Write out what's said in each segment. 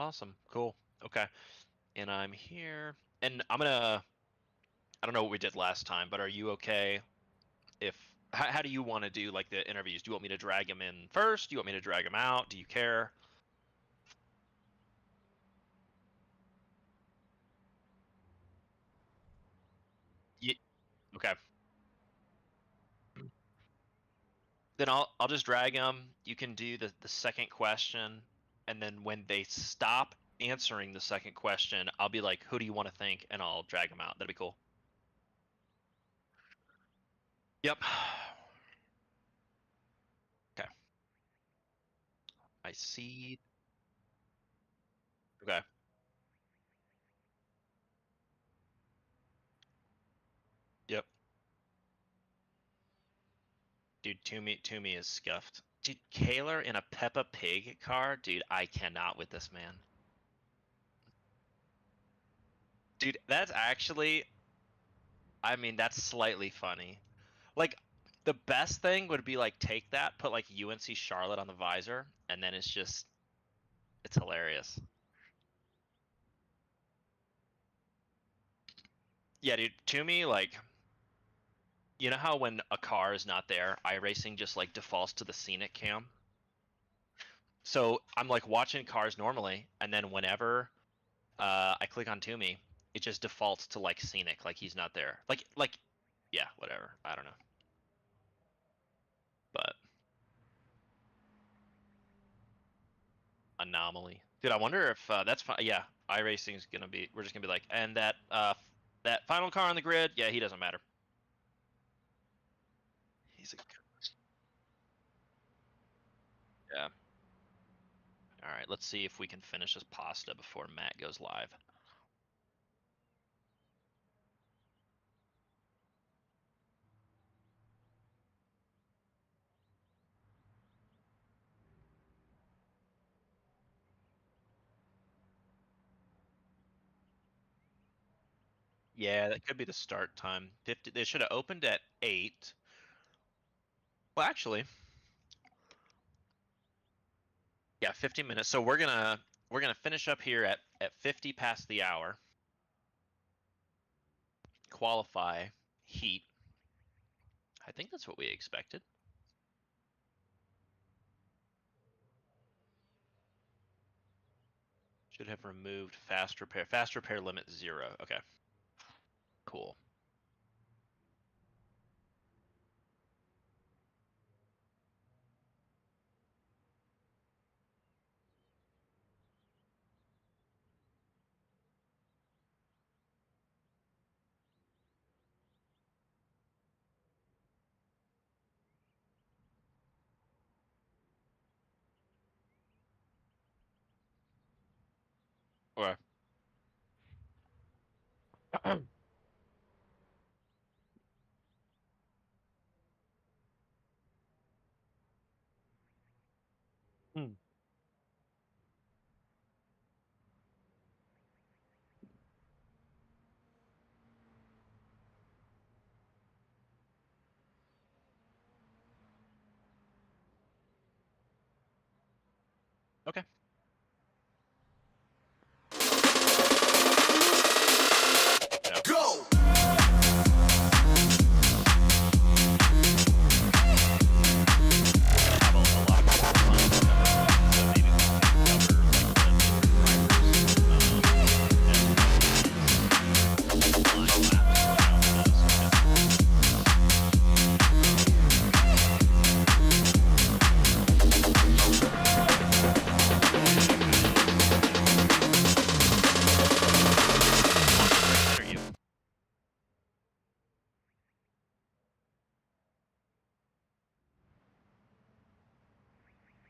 Awesome. Cool. Okay. And I'm here. And I don't know what we did last time, but are you okay if how do you want to do like the interviews? Do you want me to drag him in first? Do you want me to drag him out? Do you care? Ye Okay. Then I'll just drag him. You can do the second question, and then when they stop answering the second question, I'll be like, "Who do you want to think?" and I'll drag them out. That'd be cool. Yep. Okay. I see. Okay. Yep. Dude, Toomey is scuffed. Dude, Kaler in a Peppa Pig car? Dude, I cannot with this man. Dude, that's actually, I mean, that's slightly funny. Like, the best thing would be like take that, put like UNC Charlotte on the visor, and then it's hilarious. Yeah, dude, Toomey, like, you know how when a car is not there, iRacing just like defaults to the scenic cam? So I'm like watching cars normally, and then whenever I click on Toomey, it just defaults to like scenic, like he's not there. Like, yeah, whatever. I don't know, but anomaly, dude. I wonder if that's fine. Yeah, iRacing's gonna be. We're just gonna be like, and that final car on the grid. Yeah, he doesn't matter. He's a yeah. All right, let's see if we can finish this pasta before Matt goes live. Yeah, that could be the start time. 50. They should have opened at 8. Well, actually, yeah, 50 minutes. So we're gonna finish up here at 50 past the hour. Qualify, heat. I think that's what we expected. Should have removed fast repair. Fast repair limit 0. Okay, cool. Okay. Hmm. Okay. Yeah. Go! Have a lot more fun so maybe we can cover like the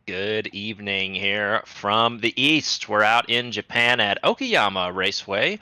Good evening here from the east. We're out in Japan at Okayama Raceway.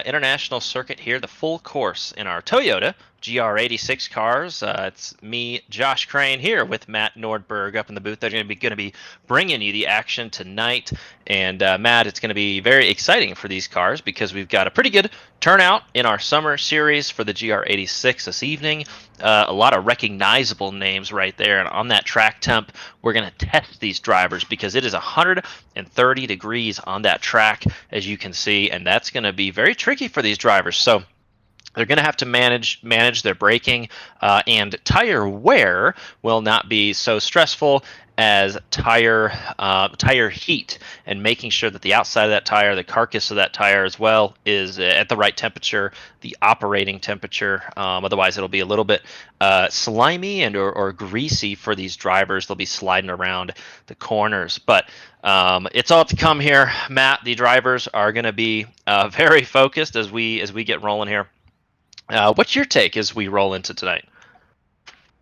international circuit here, the full course in our Toyota GR86 cars. It's me, Josh Crane, here with Matt Nordberg up in the booth. They're going to be bringing you the action tonight. And Matt, it's going to be very exciting for these cars because we've got a pretty good turnout in our summer series for the GR86 this evening. A lot of recognizable names right there. And on that track temp, we're going to test these drivers because it is 130 degrees on that track, as you can see, and that's going to be very tricky for these drivers. So they're going to have to manage their braking, and tire wear will not be so stressful as tire heat, and making sure that the outside of that tire, the carcass of that tire as well, is at the right temperature, the operating temperature. Otherwise, it'll be a little bit slimy and or greasy for these drivers. They'll be sliding around the corners, but it's all to come here, Matt. The drivers are going to be very focused as we get rolling here. What's your take as we roll into tonight?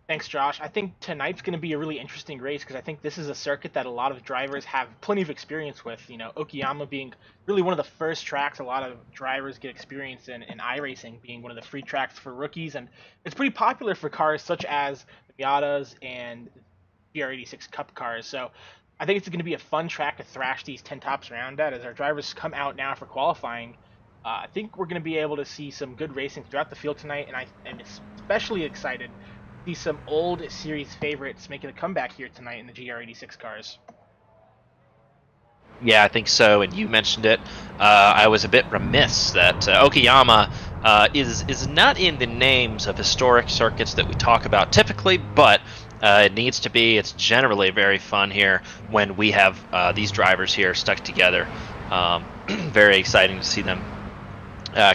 Thanks, Josh. I think tonight's going to be a really interesting race because I think this is a circuit that a lot of drivers have plenty of experience with. Okayama being really one of the first tracks a lot of drivers get experience in iRacing, being one of the free tracks for rookies. And it's pretty popular for cars such as the Miatas and GR86 Cup cars. So I think it's going to be a fun track to thrash these 10 tops around at as our drivers come out now for qualifying. I think we're going to be able to see some good racing throughout the field tonight, and I am especially excited to see some old series favorites making a comeback here tonight in the GR86 cars. Yeah, I think so. And you mentioned it. I was a bit remiss that Okayama is not in the names of historic circuits that we talk about typically, but it needs to be. It's generally very fun here when we have these drivers here stuck together. Very exciting to see them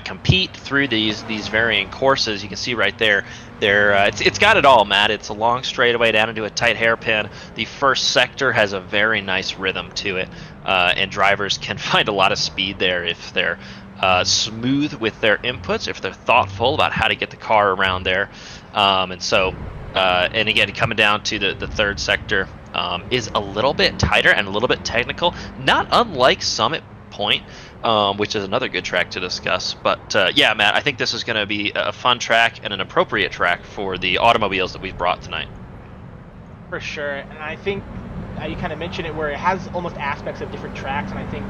compete through these varying courses. You can see right there, it's got it all, Matt. It's a long straightaway down into a tight hairpin. The first sector has a very nice rhythm to it, and drivers can find a lot of speed there if they're smooth with their inputs, if they're thoughtful about how to get the car around there. And again, coming down to the third sector is a little bit tighter and a little bit technical, not unlike Summit Point, which is another good track to discuss. But yeah, Matt, I think this is going to be a fun track and an appropriate track for the automobiles that we've brought tonight. For sure, and I think you kind of mentioned it where it has almost aspects of different tracks, and I think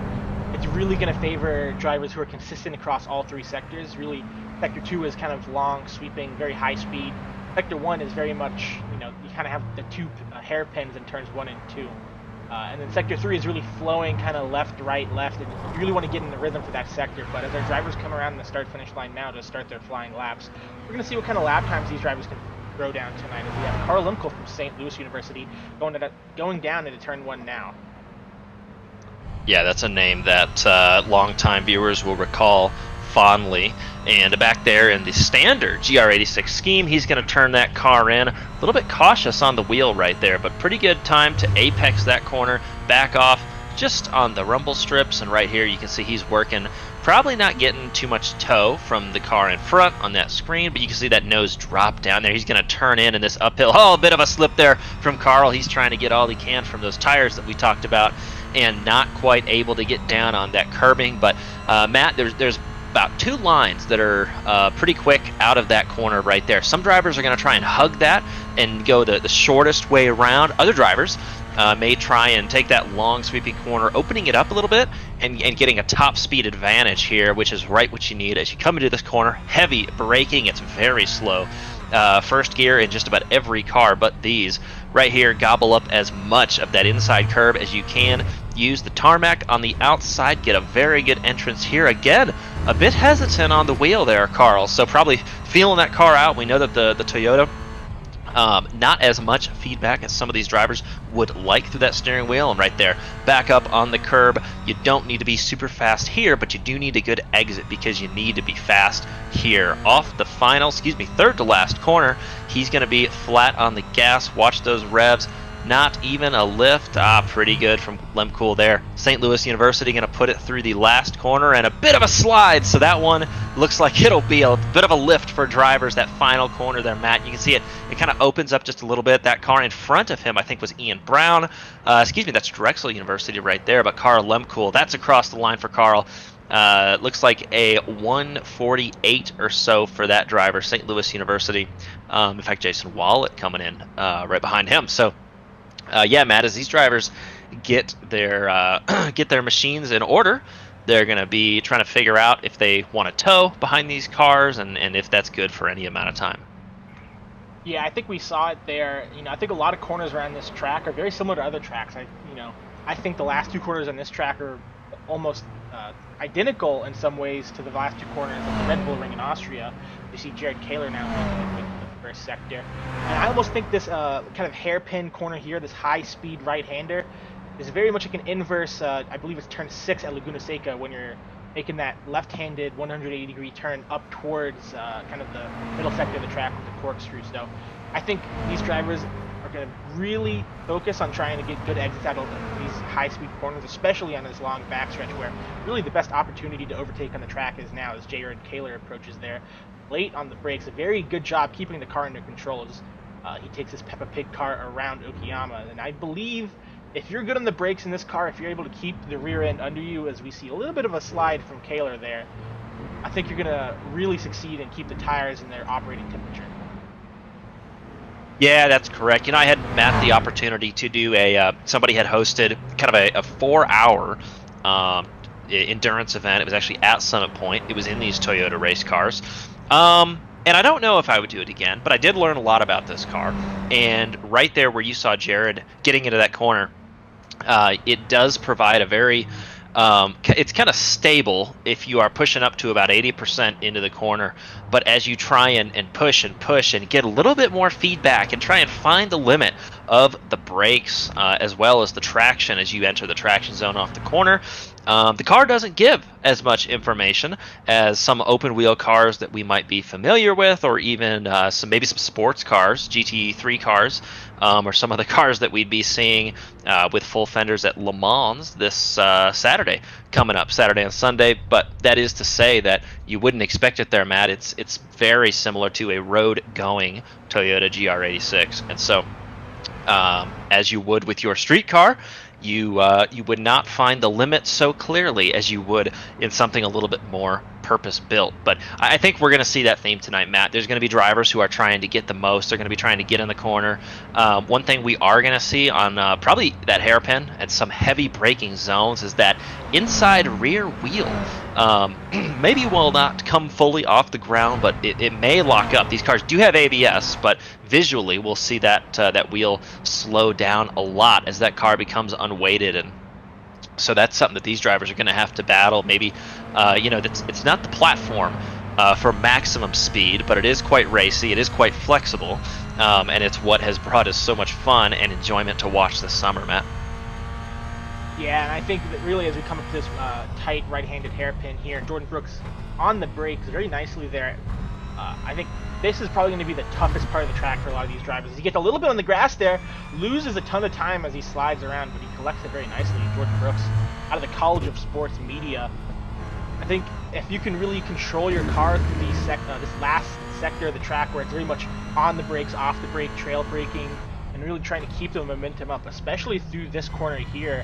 it's really going to favor drivers who are consistent across all three sectors. Really, Sector 2 is kind of long, sweeping, very high speed. Sector 1 is very much, you kind of have the two hairpins in turns 1 and 2. And then Sector 3 is really flowing kind of left, right, left, and you really want to get in the rhythm for that sector. But as our drivers come around the start-finish line now to start their flying laps, we're going to see what kind of lap times these drivers can throw down tonight. As we have Carl Lemko from St. Louis University going down into turn 1 now. Yeah, that's a name that longtime viewers will recall fondly. And back there in the standard GR86 scheme, he's going to turn that car in. A little bit cautious on the wheel right there, but pretty good time to apex that corner, back off just on the rumble strips. And right here you can see he's working, probably not getting too much toe from the car in front on that screen, but you can see that nose drop down there. He's going to turn in this uphill. Oh, a bit of a slip there from Carl. He's trying to get all he can from those tires that we talked about and not quite able to get down on that curbing. But Matt, there's about 2 lines that are pretty quick out of that corner right there. Some drivers are going to try and hug that and go the shortest way around. Other drivers may try and take that long sweeping corner, opening it up a little bit and getting a top speed advantage here, which is right what you need as you come into this corner. Heavy braking, it's very slow. First gear in just about every car but these. Right here, gobble up as much of that inside curb as you can. Use the tarmac on the outside, get a very good entrance here. Again, a bit hesitant on the wheel there, Carl, so probably feeling that car out. We know that the Toyota, not as much feedback as some of these drivers would like through that steering wheel. And right there, back up on the curb. You don't need to be super fast here, but you do need a good exit because you need to be fast here. Off the final, third to last corner, he's going to be flat on the gas. Watch those revs. Not even a lift. Pretty good from Lemkool there. St. Louis University going to put it through the last corner and a bit of a slide. So that one looks like it'll be a bit of a lift for drivers, that final corner there, Matt. You can see it kind of opens up just a little bit. That car in front of him, I think, was Ian Brown. That's Drexel University right there. But Carl Lemkool, that's across the line for Carl. Looks like a 148 or so for that driver, St. Louis University. In fact, Jason Wallet coming in right behind him. So, yeah, Matt, as these drivers get their get their machines in order, they're going to be trying to figure out if they want to tow behind these cars and if that's good for any amount of time. Yeah, I think we saw it there. I think a lot of corners around this track are very similar to other tracks. I think the last two corners on this track are almost identical in some ways to the last two corners of the Red Bull Ring in Austria. You see Jared Kaler now with the first sector. And I almost think this kind of hairpin corner here, this high-speed right-hander, is very much like an inverse, I believe it's turn 6 at Laguna Seca when you're making that left-handed 180-degree turn up towards kind of the middle sector of the track with the corkscrew. So I think these drivers are going to really focus on trying to get good exits out of these high-speed corners, especially on this long backstretch where really the best opportunity to overtake on the track is now as Jared Kaler approaches there. Late on the brakes, a very good job keeping the car under control as he takes his Peppa Pig car around Okayama. And I believe if you're good on the brakes in this car, if you're able to keep the rear end under you, as we see a little bit of a slide from Kaler there, I think you're going to really succeed and keep the tires in their operating temperature. Yeah, that's correct. I had, Matt, the opportunity to do somebody had hosted kind of a 4-hour endurance event. It was actually at Summit Point. It was in these Toyota race cars. And I don't know if I would do it again, but I did learn a lot about this car. And right there where you saw Jared getting into that corner, it does provide a very, it's kind of stable if you are pushing up to about 80% into the corner. But as you try and push and get a little bit more feedback and try and find the limit of the brakes as well as the traction as you enter the traction zone off the corner, the car doesn't give as much information as some open wheel cars that we might be familiar with, or even maybe some sports cars, GT3 cars, or some of the cars that we'd be seeing with full fenders at Le Mans this Saturday coming up, Saturday and Sunday. But that is to say that you wouldn't expect it there, Matt. It's very similar to a road-going Toyota GR86, and so as you would with your street car, you would not find the limit so clearly as you would in something a little bit more purpose-built. But I think we're going to see that theme tonight, Matt. There's going to be drivers who are trying to get the most. They're going to be trying to get in the corner. One thing we are going to see on probably that hairpin and some heavy braking zones is that inside rear wheel maybe will not come fully off the ground, but it may lock up. These cars do have ABS, but visually we'll see that that wheel slow down a lot as that car becomes unweighted, and so that's something that these drivers are going to have to battle. Maybe it's not the platform for maximum speed, but it is quite racy, it is quite flexible, and it's what has brought us so much fun and enjoyment to watch this summer, Matt. Yeah, and I think that really as we come up to this tight right-handed hairpin here, Jordan Brooks on the brakes very nicely there. I think this is probably going to be the toughest part of the track for a lot of these drivers. He gets a little bit on the grass there, loses a ton of time as he slides around, but he collects it very nicely. Jordan Brooks, out of the College of Sports Media. I think if you can really control your car through this last sector of the track where it's very much on the brakes, off the brake, trail braking, and really trying to keep the momentum up, especially through this corner here,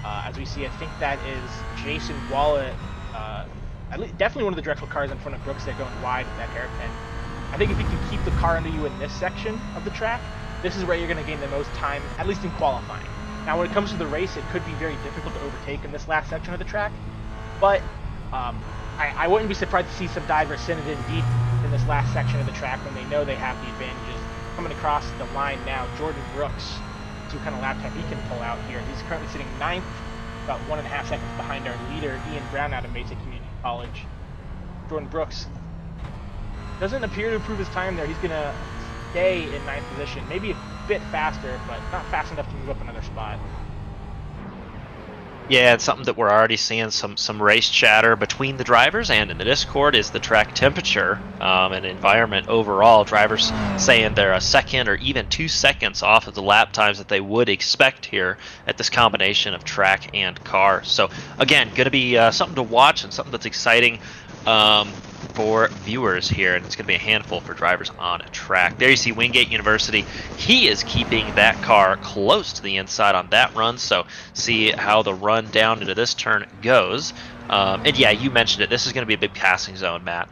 as we see, I think that is Jason Wallet, definitely one of the Drexel cars in front of Brooks there going wide with that hairpin. I think if you can keep the car under you in this section of the track, this is where you're going to gain the most time, at least in qualifying. Now, when it comes to the race, it could be very difficult to overtake in this last section of the track, but I wouldn't be surprised to see some divers send it in deep in this last section of the track when they know they have the advantages. Coming across the line now, Jordan Brooks, see what kind of lap time he can pull out here. He's currently sitting 9th, about 1.5 seconds behind our leader, Ian Brown out of Mesa Community College. Jordan Brooks doesn't appear to improve his time there. He's going to stay in 9th position, maybe a bit faster, but not fast enough to move up another spot. Yeah, it's something that we're already seeing some race chatter between the drivers and in the Discord is the track temperature and environment overall. Drivers saying they're a second or even 2 seconds off of the lap times that they would expect here at this combination of track and car. So again, going to be something to watch and something that's exciting. for viewers here, and it's going to be a handful for drivers on track. There you see Wingate University. He is keeping that car close to the inside on that run, so see how the run down into this turn goes. And yeah, you mentioned it. This is going to be a big passing zone, Matt.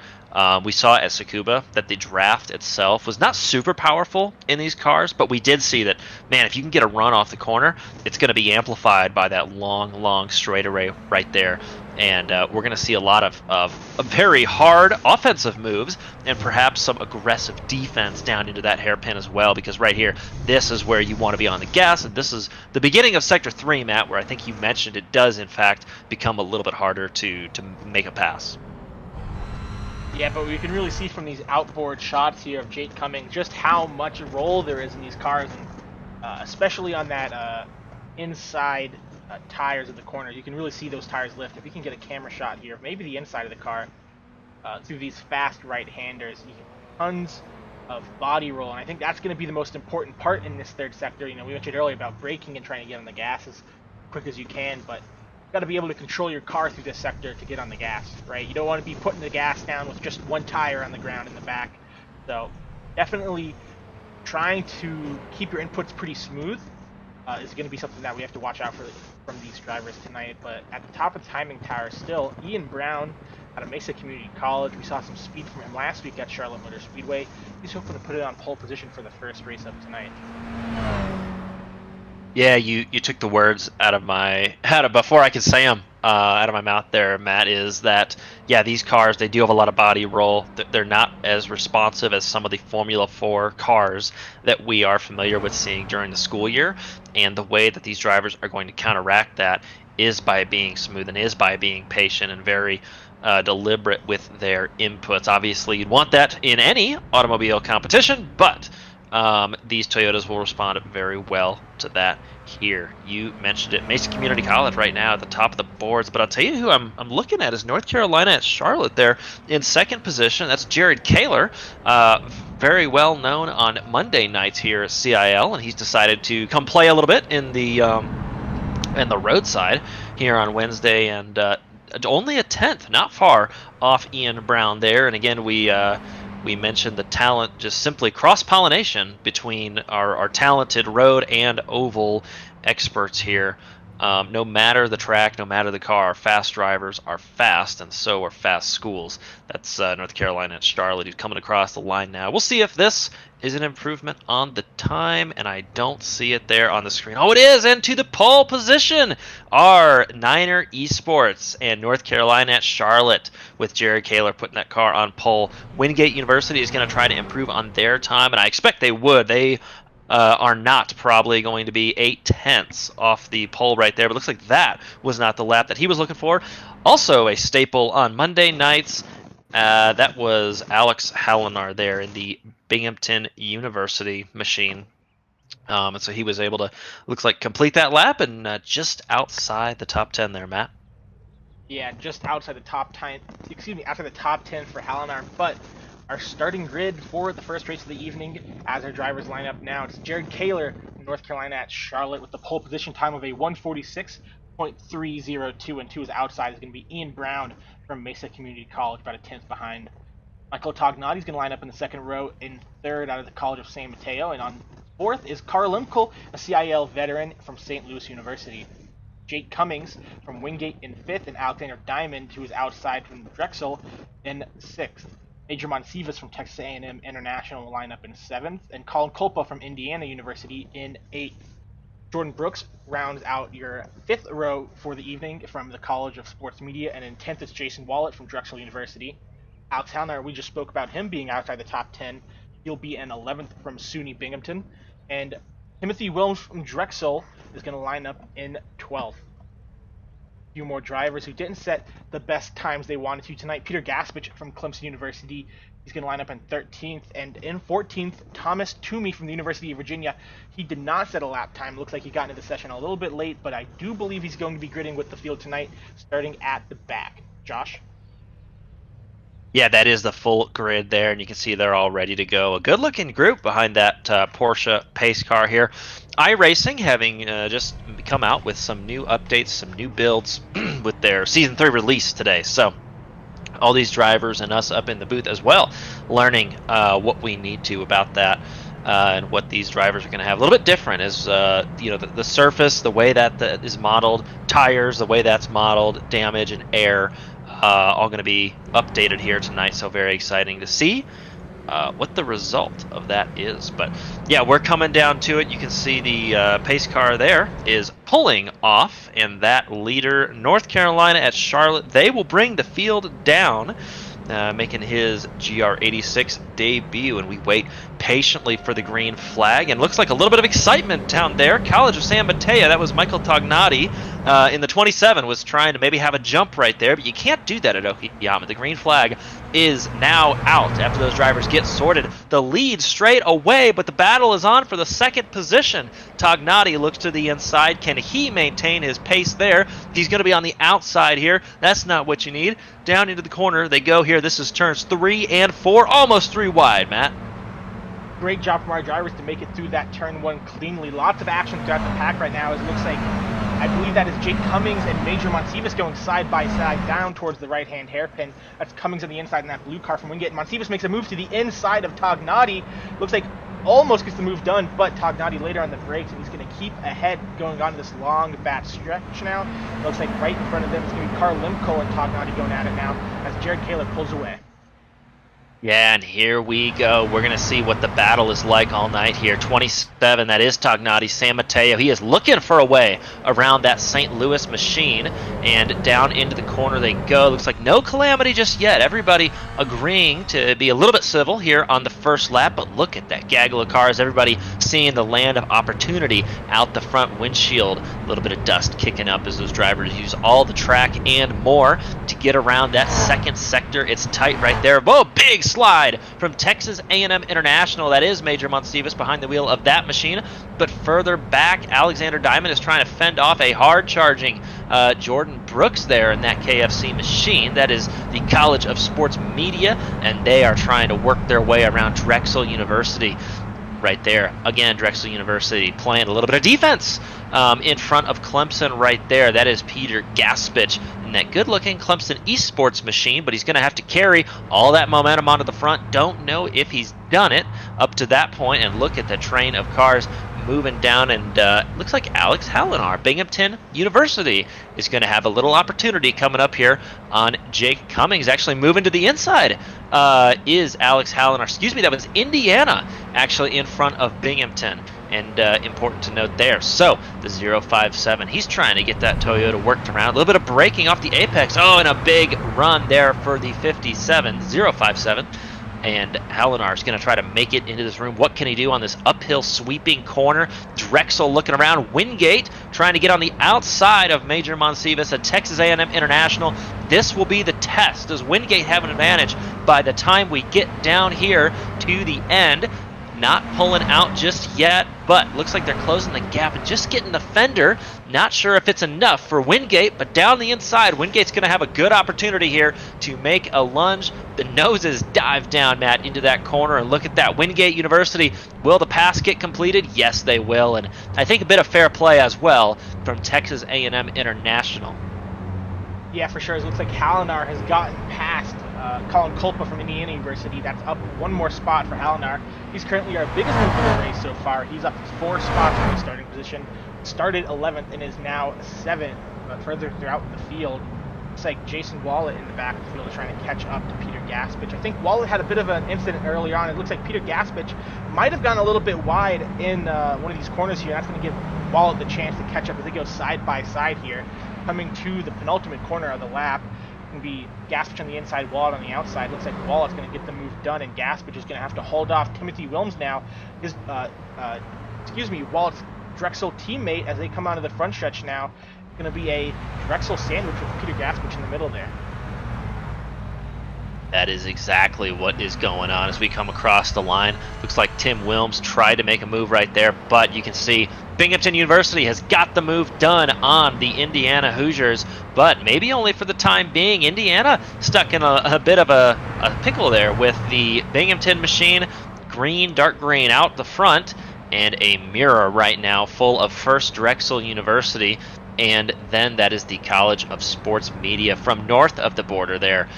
We saw at Tsukuba that the draft itself was not super powerful in these cars, but we did see that, man, if you can get a run off the corner, it's going to be amplified by that long straightaway right there. And we're going to see a lot of very hard offensive moves and perhaps some aggressive defense down into that hairpin as well, because right here, this is where you want to be on the gas, and this is the beginning of Sector 3, Matt, where I think you mentioned it does, in fact, become a little bit harder to make a pass. Yeah, but we can really see from these outboard shots here of Jake Cummings just how much roll there is in these cars, and especially on that inside tires of the corners. You can really see those tires lift. If we can get a camera shot here, maybe the inside of the car, through these fast right-handers, you get tons of body roll, and I think that's going to be the most important part in this third sector. You know, we mentioned earlier about braking and trying to get on the gas as quick as you can, but got to be able to control your car through this sector to get on the gas, right? You don't want to be putting the gas down with just one tire on the ground in the back. So definitely trying to keep your inputs pretty smooth is going to be something that we have to watch out for from these drivers tonight. But at the top of the timing tower still, Ian Brown out of Mesa Community College. We saw some speed from him last week at Charlotte Motor Speedway. He's hoping to put it on pole position for the first race of tonight. Yeah, you took the words out of before I could say them out of my mouth there, Matt. Is that, yeah, these cars, they do have a lot of body roll. They're not as responsive as some of the Formula 4 cars that we are familiar with seeing during the school year, and the way that these drivers are going to counteract that is by being smooth and is by being patient and very deliberate with their inputs. Obviously, you'd want that in any automobile competition, but these Toyotas will respond very well to that here. You mentioned it, Mesa Community College right now at the top of the boards, but I'll tell you who I'm looking at is North Carolina at Charlotte there in second position. That's Jared Kaler, very well known on Monday nights here at CiL, and he's decided to come play a little bit in the roadside here on Wednesday, and only a 10th, not far off Ian Brown there. And again, we mentioned the talent, just simply cross-pollination between our talented road and oval experts here. No matter the track, no matter the car, fast drivers are fast, and so are fast schools. That's North Carolina and Charlotte, who's coming across the line now. We'll see if this is an improvement on the time, and I don't see it there on the screen. Oh, it is, and to the pole position are Niner Esports and North Carolina at Charlotte, with Jared Kaler putting that car on pole. Wingate University is going to try to improve on their time, and I expect they would. They are not probably going to be 8/10ths off the pole right there, but looks like that was not the lap that he was looking for. Also a staple on Monday nights, that was Alex Hallinar there in the Binghamton University machine. And so he was able to, looks like, complete that lap and just outside the top 10 there, Matt. Yeah, just outside the top 10, outside the top 10 for Hallinar, but our starting grid for the first race of the evening as our drivers line up now. It's Jared Kaler from North Carolina at Charlotte with the pole position time of a 1:46.302, and 2 is outside is going to be Ian Brown from Mesa Community College, about a 10th behind. Michael Tognati's going to line up in the second row in third out of the College of San Mateo, and on fourth is Carl Limkel, a CiL veteran from St. Louis University. Jake Cummings from Wingate in fifth, and Alexander Diamond, who is outside from Drexel, in sixth. Major Monsivas from Texas A&M International will line up in seventh, and Colin Culpa from Indiana University in eighth. Jordan Brooks rounds out your fifth row for the evening from the College of Sports Media, and in 10th is Jason Wallet from Drexel University. Alex Hallinar, we just spoke about him being outside the top 10. He'll be in 11th from SUNY Binghamton. And Timothy Williams from Drexel is going to line up in 12th. A few more drivers who didn't set the best times they wanted to tonight. Peter Gaspich from Clemson University, he's going to line up in 13th. And in 14th, Thomas Toomey from the University of Virginia. He did not set a lap time. Looks like he got into the session a little bit late, but I do believe he's going to be gridding with the field tonight, starting at the back. Josh? Yeah, that is the full grid there, and you can see they're all ready to go. A good-looking group behind that Porsche pace car here. iRacing having just come out with some new updates, some new builds with their Season 3 release today. So all these drivers and us up in the booth as well, learning what we need to about that. And what these drivers are going to have a little bit different is, you know, the surface, the way that is modeled, tires, the way that's modeled, damage and air, all going to be updated here tonight. So very exciting to see what the result of that is. But yeah, we're coming down to it. You can see the pace car there is pulling off, and that leader, North Carolina at Charlotte, they will bring the field down. Making his GR86 debut, and we wait patiently for the green flag, and looks like a little bit of excitement down there. College of San Mateo, that was Michael Tognati in the 27, was trying to maybe have a jump right there, but you can't do that at Okayama. The green flag is now out after those drivers get sorted. The lead straight away, but the battle is on for the second position. Tognati looks to the inside. Can he maintain his pace there? He's going to be on the outside here. That's not what you need. Down into the corner they go here. This is turns 3 and 4, almost 3 wide, Matt. Great job from our drivers to make it through that turn 1 cleanly. Lots of action throughout the pack right now. As it looks like, I believe that is Jake Cummings and Major Monsivas going side by side down towards the right-hand hairpin. That's Cummings on the inside in that blue car from Wingate. Monsivas makes a move to the inside of Tognati. Looks like almost gets the move done, but Tognati later on the brakes, and he's going to keep ahead going on to this long back stretch now. Looks like right in front of them is going to be Carl Limco and Tognati going at it now as Jared Kaler pulls away. Yeah, and here we go. We're going to see what the battle is like all night here. 27, that is Tognati, San Mateo. He is looking for a way around that St. Louis machine, and down into the corner they go. Looks like no calamity just yet. Everybody agreeing to be a little bit civil here on the first lap, but look at that gaggle of cars. Everybody seeing the land of opportunity out the front windshield. A little bit of dust kicking up as those drivers use all the track and more to get around that second sector. It's tight right there. Whoa, big slide from Texas A&M International. That is Major Monsivas behind the wheel of that machine. But further back, Alexander Diamond is trying to fend off a hard-charging Jordan Brooks there in that KFC machine. That is the College of Sports Media, and they are trying to work their way around Drexel University. Right there, again, Drexel University playing a little bit of defense in front of Clemson right there. That is Peter Gaspich in that good-looking Clemson Esports machine, but he's going to have to carry all that momentum onto the front. Don't know if he's done it up to that point, and look at the train of cars moving down, and looks like Alex Hallinar, Binghamton University, is going to have a little opportunity coming up here on Jake Cummings. Actually moving to the inside is Alex Hallinar. Excuse me, that was Indiana actually in front of Binghamton. And important to note there. So the 057, he's trying to get that Toyota worked around. A little bit of braking off the apex. Oh, and a big run there for the 057. And Hallinar is going to try to make it into this room. What can he do on this uphill sweeping corner? Drexel looking around. Wingate trying to get on the outside of Major Monsivas at Texas A&M International. This will be the test. Does Wingate have an advantage by the time we get down here to the end? Not pulling out just yet, but looks like they're closing the gap and just getting the fender. Not sure if it's enough for Wingate, but down the inside, Wingate's going to have a good opportunity here to make a lunge. The noses dive down, Matt, into that corner, and look at that. Wingate University, will the pass get completed? Yes, they will, and I think a bit of fair play as well from Texas A&M International. Yeah, for sure. It looks like Hallinar has gotten past Colin Kulpa from Indiana University. That's up one more spot for Hallinar. He's currently our biggest move for the race so far. He's up 4 spots from the starting position. Started 11th and is now 7th, further throughout the field. Looks like Jason Wallet in the back of the field is trying to catch up to Peter Gaspich. I think Wallet had a bit of an incident early on. It looks like Peter Gaspich might have gone a little bit wide in one of these corners here. That's going to give Wallet the chance to catch up as they go side by side here. Coming to the penultimate corner of the lap, can be Gaspich on the inside, Wallet on the outside. Looks like Wallet's going to get the move done, and Gaspich is going to have to hold off Timothy Wilms now. His, Wallet's Drexel teammate as they come onto the front stretch now. Going to be a Drexel sandwich with Peter Gaspich in the middle there. That is exactly what is going on as we come across the line. Looks like Tim Wilms tried to make a move right there, but you can see Binghamton University has got the move done on the Indiana Hoosiers, but maybe only for the time being. Indiana stuck in a bit of a pickle there with the Binghamton machine, green, dark green out the front, and a mirror right now full of First Drexel University. and then that is the College of Sports Media from north of the border there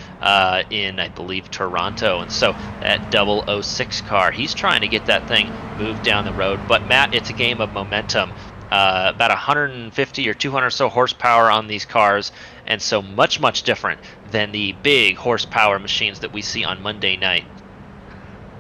in, I believe, Toronto. And so that 006 car, he's trying to get that thing moved down the road. But Matt, it's a game of momentum. About 150 or 200 or so horsepower on these cars, and so much different than the big horsepower machines that we see on Monday night.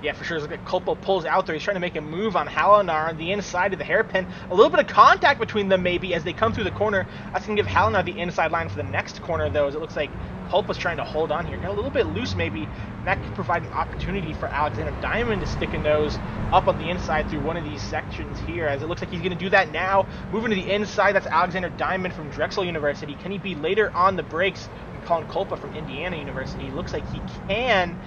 Yeah, for sure. Look at Culpo pulls out there. He's trying to make a move on Halinar on the inside of the hairpin. A little bit of contact between them maybe as they come through the corner. That's going to give Halinar the inside line for the next corner, though, as it looks like Culpo's trying to hold on here. Got a little bit loose maybe, and that could provide an opportunity for Alexander Diamond to stick a nose up on the inside through one of these sections here, as it looks like he's going to do that now. Moving to the inside, that's Alexander Diamond from Drexel University. Can he be later on the brakes? And Colin Culpa from Indiana University. Looks like he can.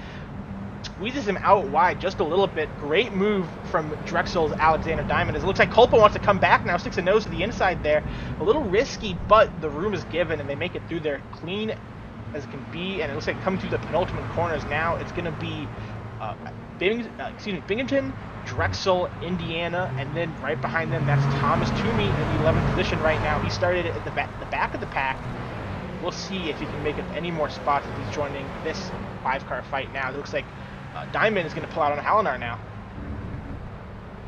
Squeezes him out wide just a little bit. Great move from Drexel's Alexander Diamond. As it looks like Culpa wants to come back now, sticks a nose to the inside there. A little risky, but the room is given, and they make it through there clean as it can be. And it looks like coming through the penultimate corners now, it's going to be Binghamton, Drexel, Indiana, and then right behind them, that's Thomas Toomey in the 11th position right now. He started at the back of the pack. We'll see if he can make up any more spots if he's joining this 5-car fight now. It looks like Diamond is going to pull out on Halinar now.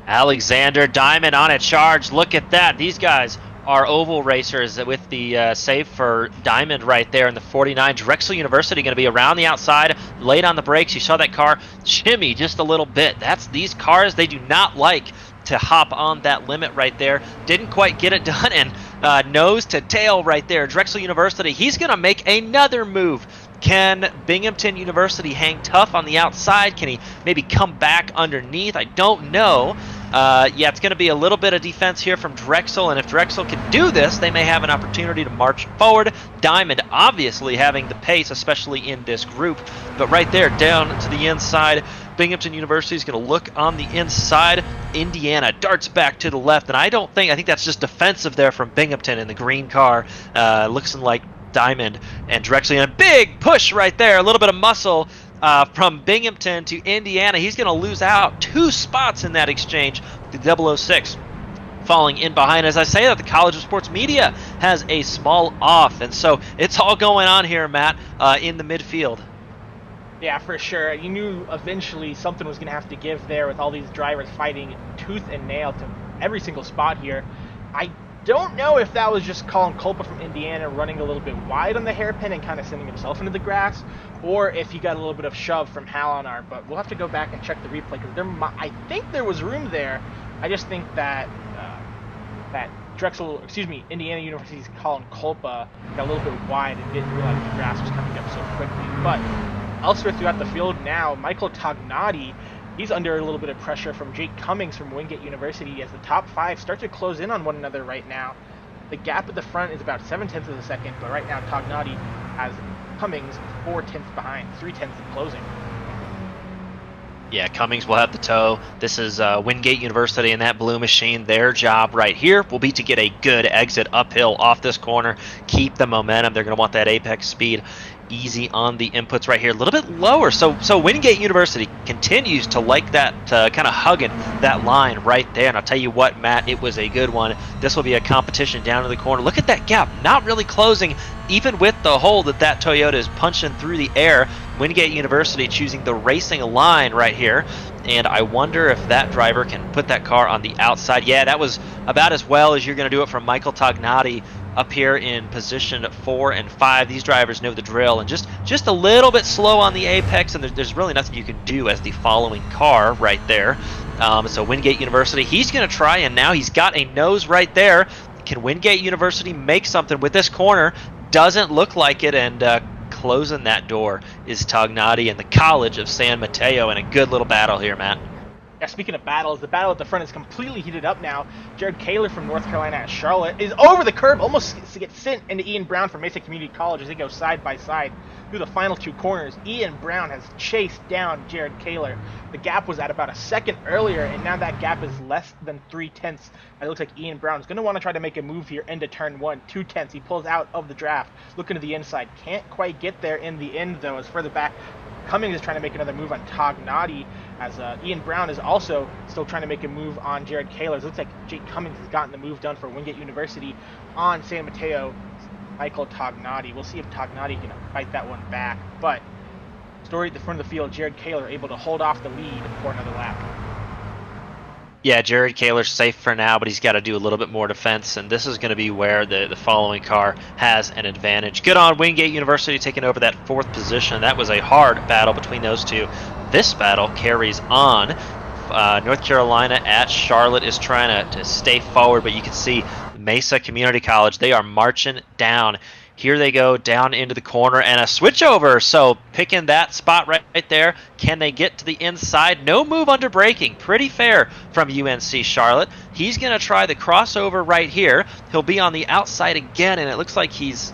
Alexander Diamond on a charge. Look at that. These guys are oval racers with the save for Diamond right there in the 49. Drexel University going to be around the outside, late on the brakes. You saw that car shimmy just a little bit. That's these cars, they do not like to hop on that limit right there. Didn't quite get it done, and nose to tail right there. Drexel University, he's going to make another move. Can Binghamton University hang tough on the outside? Can he maybe come back underneath? I don't know. Yeah, it's going to be a little bit of defense here from Drexel, and if Drexel can do this, they may have an opportunity to march forward. Diamond obviously having the pace, especially in this group, but right there down to the inside, Binghamton University is going to look on the inside. Indiana darts back to the left, and I think that's just defensive there from Binghamton in the green car. Looks like Diamond and Drexel, and a big push right there, a little bit of muscle from Binghamton to Indiana. He's going to lose out 2 spots in that exchange. The 006 falling in behind. As I say that, the College of Sports Media has a small off, and so it's all going on here, Matt, in the midfield. Yeah, for sure. You knew eventually something was going to have to give there with all these drivers fighting tooth and nail to every single spot here. I don't know if that was just Colin Culpa from Indiana running a little bit wide on the hairpin and kind of sending himself into the grass, or if he got a little bit of shove from Halinar, but we'll have to go back and check the replay, because I think there was room there. I just think that Indiana University's Colin Culpa got a little bit wide and didn't realize the grass was coming up so quickly. But elsewhere throughout the field now, Michael Tognati, he's under a little bit of pressure from Jake Cummings from Wingate University as the top 5 start to close in on one another right now. The gap at the front is about 0.7 of a second, but right now Tognati has Cummings 0.4 behind, 0.3 in closing. Yeah, Cummings will have the tow. This is Wingate University and that blue machine. Their job right here will be to get a good exit uphill off this corner, keep the momentum. They're going to want that apex speed. Easy on the inputs right here, a little bit lower. So Wingate University continues to like that, kind of hugging that line right there. And I'll tell you what, Matt, it was a good one. This will be a competition down to the corner. Look at that gap, not really closing, even with the hole that Toyota is punching through the air. Wingate University choosing the racing line right here. And I wonder if that driver can put that car on the outside. Yeah, that was about as well as you're going to do it from Michael Tognati up here in position 4 and 5. These drivers know the drill, and just a little bit slow on the apex, and there's really nothing you can do as the following car right there. So Wingate University, he's going to try, and now he's got a nose right there. Can Wingate University make something with this corner? Doesn't look like it, and closing that door is Tognati and the College of San Mateo, and a good little battle here, Matt. Yeah, speaking of battles, the battle at the front is completely heated up now. Jared Kaler from North Carolina at Charlotte is over the curb, almost gets sent into Ian Brown from Mesa Community College as they go side by side through the final 2 corners. Ian Brown has chased down Jared Kaler. The gap was at about a second earlier, and now that gap is less than 0.3. It looks like Ian Brown is going to want to try to make a move here into turn 1. 0.2. He pulls out of the draft, looking to the inside. Can't quite get there in the end, though, as further back Cummings is trying to make another move on Tognati, as Ian Brown is also still trying to make a move on Jared Kaler. It looks like Jake Cummings has gotten the move done for Wingate University on San Mateo, Michael Tognati. We'll see if Tognati can fight that one back. But story at the front of the field, Jared Kaler able to hold off the lead for another lap. Yeah, Jared Kaler's safe for now, but he's got to do a little bit more defense, and this is going to be where the following car has an advantage. Good on Wingate University taking over that 4th position. That was a hard battle between those two. This battle carries on. North Carolina at Charlotte is trying to stay forward, but you can see Mesa Community College, they are marching down. Here they go down into the corner and a switchover. So picking that spot right there. Can they get to the inside? No move under braking. Pretty fair from UNC Charlotte. He's going to try the crossover right here. He'll be on the outside again, and it looks like he's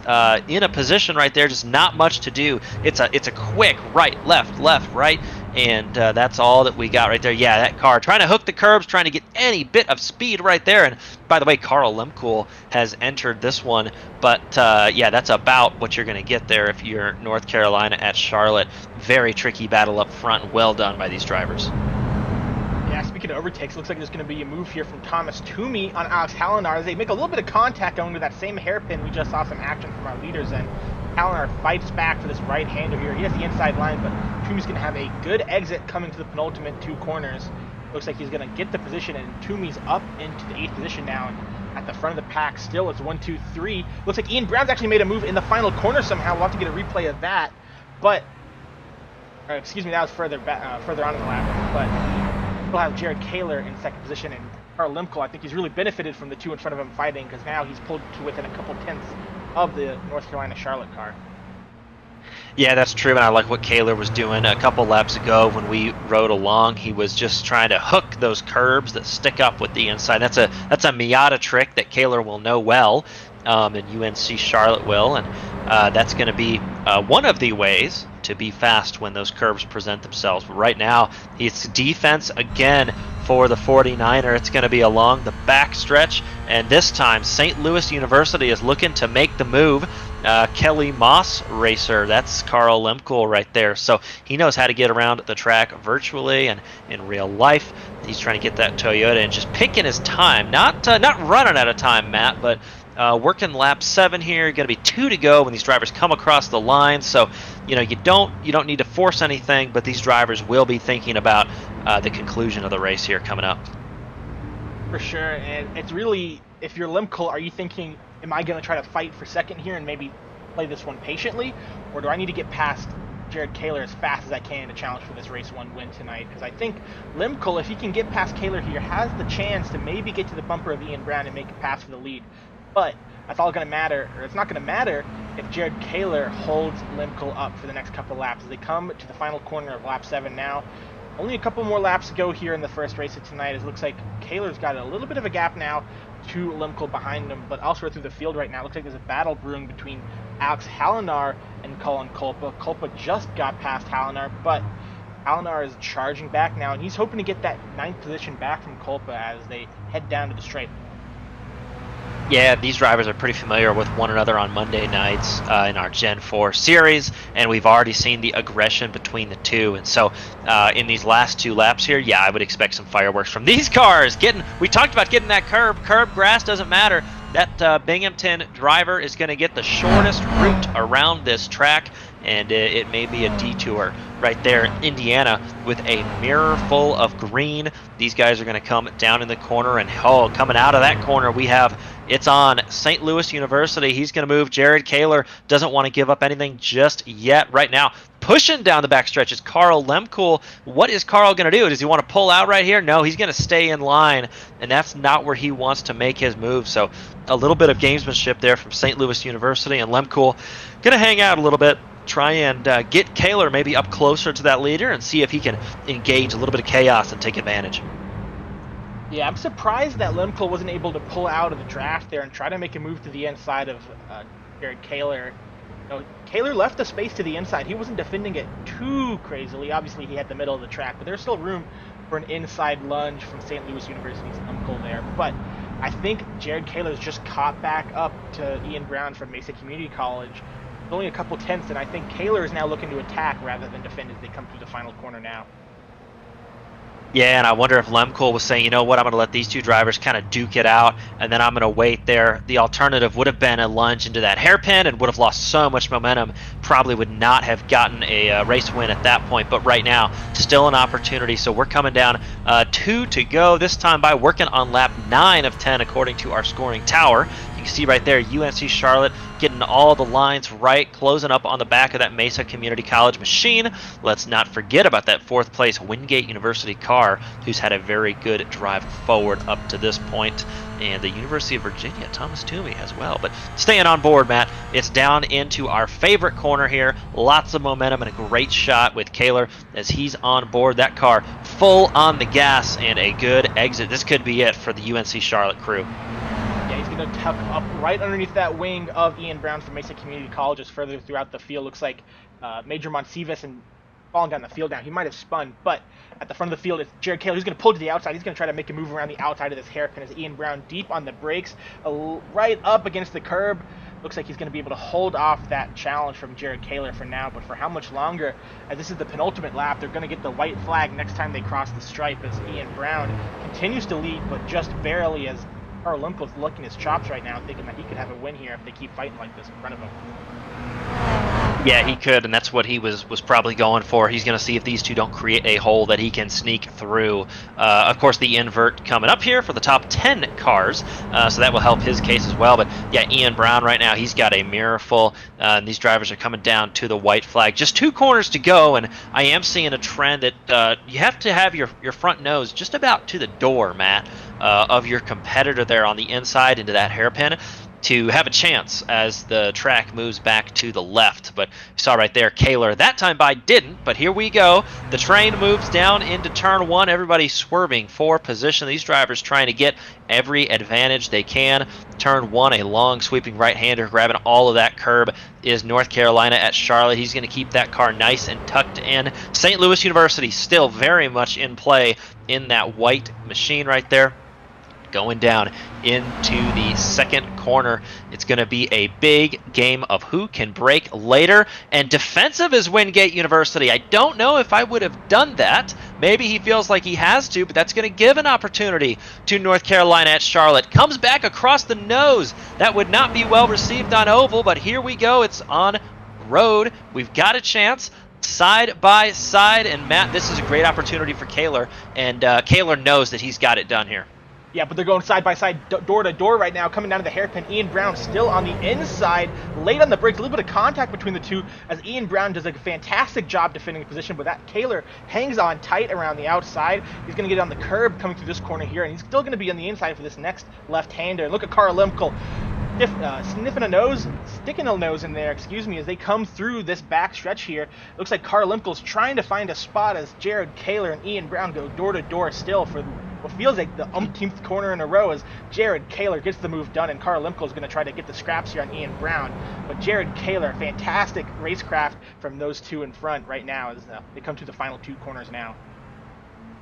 in a position right there. Just not much to do. It's a quick right, left, right. And that's all that we got right there. Yeah, that car trying to hook the curbs, trying to get any bit of speed right there. And by the way, Carl Lemkool has entered this one. But yeah, that's about what you're going to get there if you're North Carolina at Charlotte. Very tricky battle up front, and well done by these drivers. Yeah, speaking of overtakes, looks like there's going to be a move here from Thomas Toomey on Alex Hallinar as they make a little bit of contact going to that same hairpin. We just saw some action from our leaders, and Hallinar fights back for this right-hander here. He has the inside line, but Toomey's going to have a good exit coming to the penultimate 2 corners. Looks like he's going to get the position, and Toomey's up into the 8th position now. And at the front of the pack still, it's 1, 2, 3. Looks like Ian Brown's actually made a move in the final corner somehow. We'll have to get a replay of that. But, excuse me, that was further on in the lap. But we'll have Jared Kaler in 2nd position, and Carl Lemkool, I think he's really benefited from the 2 in front of him fighting, because now he's pulled to within a couple tenths of the North Carolina Charlotte car. Yeah, that's true, and I like what Kaler was doing a couple laps ago when we rode along. He was just trying to hook those curbs that stick up with the inside. That's a Miata trick that Kaler will know well, and UNC Charlotte will, and that's going to be one of the ways to be fast when those curbs present themselves. But right now, it's defense again for the 49er. It's going to be along the back stretch, and this time St. Louis University is looking to make the move. Kelly Moss racer, that's Carl Lemkool right there. So he knows how to get around the track virtually and in real life. He's trying to get that Toyota and just picking his time, not running out of time, Matt, but working lap 7 here. Going to be 2 to go when these drivers come across the line. So you don't need to force anything, but these drivers will be thinking about the conclusion of the race here coming up. For sure, and it's really, if you're Lemkool, are you thinking, am I going to try to fight for second here and maybe play this one patiently, or do I need to get past Jared Kaler as fast as I can to challenge for this race 1 win tonight? Because I think Lemkool, if he can get past Kaler here, has the chance to maybe get to the bumper of Ian Brown and make a pass for the lead. But that's all going to matter, or it's not going to matter if Jared Kaler holds Lemkool up for the next couple laps. As they come to the final corner of lap 7 now, only a couple more laps to go here in the first race of tonight. It looks like Kaler's got a little bit of a gap now to Lemkool behind him, but elsewhere through the field right now, it looks like there's a battle brewing between Alex Hallinar and Colin Kulpa. Kulpa just got past Hallinar, but Hallinar is charging back now, and he's hoping to get that 9th position back from Kulpa as they head down to the stripe. Yeah, these drivers are pretty familiar with one another on Monday nights in our Gen 4 series, and we've already seen the aggression between the two. And so in these last 2 laps here, yeah, I would expect some fireworks from these cars. We talked about getting that curb, grass doesn't matter. That Binghamton driver is going to get the shortest route around this track, and it may be a detour right there in Indiana with a mirror full of green. These guys are going to come down in the corner, and coming out of that corner, it's on St. Louis University. He's going to move. Jared Kaler doesn't want to give up anything just yet right now. Pushing down the backstretch is Carl Lemkool. What is Carl going to do? Does he want to pull out right here? No, he's going to stay in line, and that's not where he wants to make his move. So a little bit of gamesmanship there from St. Louis University, and Lemkool going to hang out a little bit, try and get Kaler maybe up closer to that leader and see if he can engage a little bit of chaos and take advantage. Yeah, I'm surprised that Lemkool wasn't able to pull out of the draft there and try to make a move to the inside of Jared Kaler. Kaler left the space to the inside. He wasn't defending it too crazily. Obviously, he had the middle of the track, but there's still room for an inside lunge from St. Louis University's Lemkool there. But I think Jared Kaler's just caught back up to Ian Brown from Mesa Community College. only a couple tenths, and I think Kaler is now looking to attack rather than defend as they come through the final corner now. Yeah, and I wonder if Lemcool was saying, you know what, I'm going to let these two drivers kind of duke it out, and then I'm going to wait there. The alternative would have been a lunge into that hairpin and would have lost so much momentum, probably would not have gotten a race win at that point. But right now, still an opportunity. So we're coming down 2 to go, this time by working on lap 9 of 10 according to our scoring tower. You can see right there, UNC Charlotte getting all the lines right, closing up on the back of that Mesa Community College machine. Let's not forget about that 4th place Wingate University car, who's had a very good drive forward up to this point, and the University of Virginia, Thomas Toomey as well. But staying on board, Matt, it's down into our favorite corner here. Lots of momentum and a great shot with Kaler as he's on board. That car full on the gas and a good exit. This could be it for the UNC Charlotte crew. Yeah, he's going to tuck up right underneath that wing of Ian Brown from Mesa Community College, just further throughout the field. Looks like Major Monsivas and falling down the field now. He might have spun, but at the front of the field, it's Jared Kaler. He's going to pull to the outside. He's going to try to make a move around the outside of this hairpin as Ian Brown deep on the brakes, right up against the curb. Looks like he's going to be able to hold off that challenge from Jared Kaler for now, but for how much longer? As this is the penultimate lap, they're going to get the white flag next time they cross the stripe as Ian Brown continues to lead, but just barely, as Carl Lemco's licking his chops right now, thinking that he could have a win here if they keep fighting like this in front of him. Yeah, he could, and that's what he was probably going for. He's going to see if these two don't create a hole that he can sneak through. Of course, the invert coming up here for the top 10 cars, so that will help his case as well. But yeah, Ian Brown right now, he's got a mirror full, and these drivers are coming down to the white flag. Just 2 corners to go, and I am seeing a trend that you have to have your front nose just about to the door, Matt, of your competitor there on the inside into that hairpin, to have a chance as the track moves back to the left. But you saw right there, Kaler that time by didn't, but here we go. The train moves down into turn 1. Everybody swerving for position. These drivers trying to get every advantage they can. Turn 1, a long sweeping right-hander grabbing all of that curb is North Carolina at Charlotte. He's going to keep that car nice and tucked in. St. Louis University still very much in play in that white machine right there. Going down into the second corner. It's going to be a big game of who can brake later. And defensive is Wingate University. I don't know if I would have done that. Maybe he feels like he has to, but that's going to give an opportunity to North Carolina at Charlotte. Comes back across the nose. That would not be well received on oval, but here we go. It's on road. We've got a chance. Side by side, and Matt, this is a great opportunity for Kaler, and Kaler knows that he's got it done here. Yeah, but they're going side by side, door to door right now, coming down to the hairpin. Ian Brown still on the inside, late on the brakes, a little bit of contact between the two, as Ian Brown does a fantastic job defending the position, but that Kaler hangs on tight around the outside. He's going to get on the curb coming through this corner here, and he's still going to be on the inside for this next left-hander. And look at Carl Lemkel sniffing a nose, sticking a nose in there, excuse me, as they come through this back stretch here. Looks like Carl Lemkel's trying to find a spot as Jared Kaler and Ian Brown go door to door still for what feels like the umpteenth corner in a row, as Jared Kaler gets the move done, and Carl Lemkel is going to try to get the scraps here on Ian Brown. But Jared Kaler, fantastic racecraft from those two in front right now as they come to the final 2 corners now.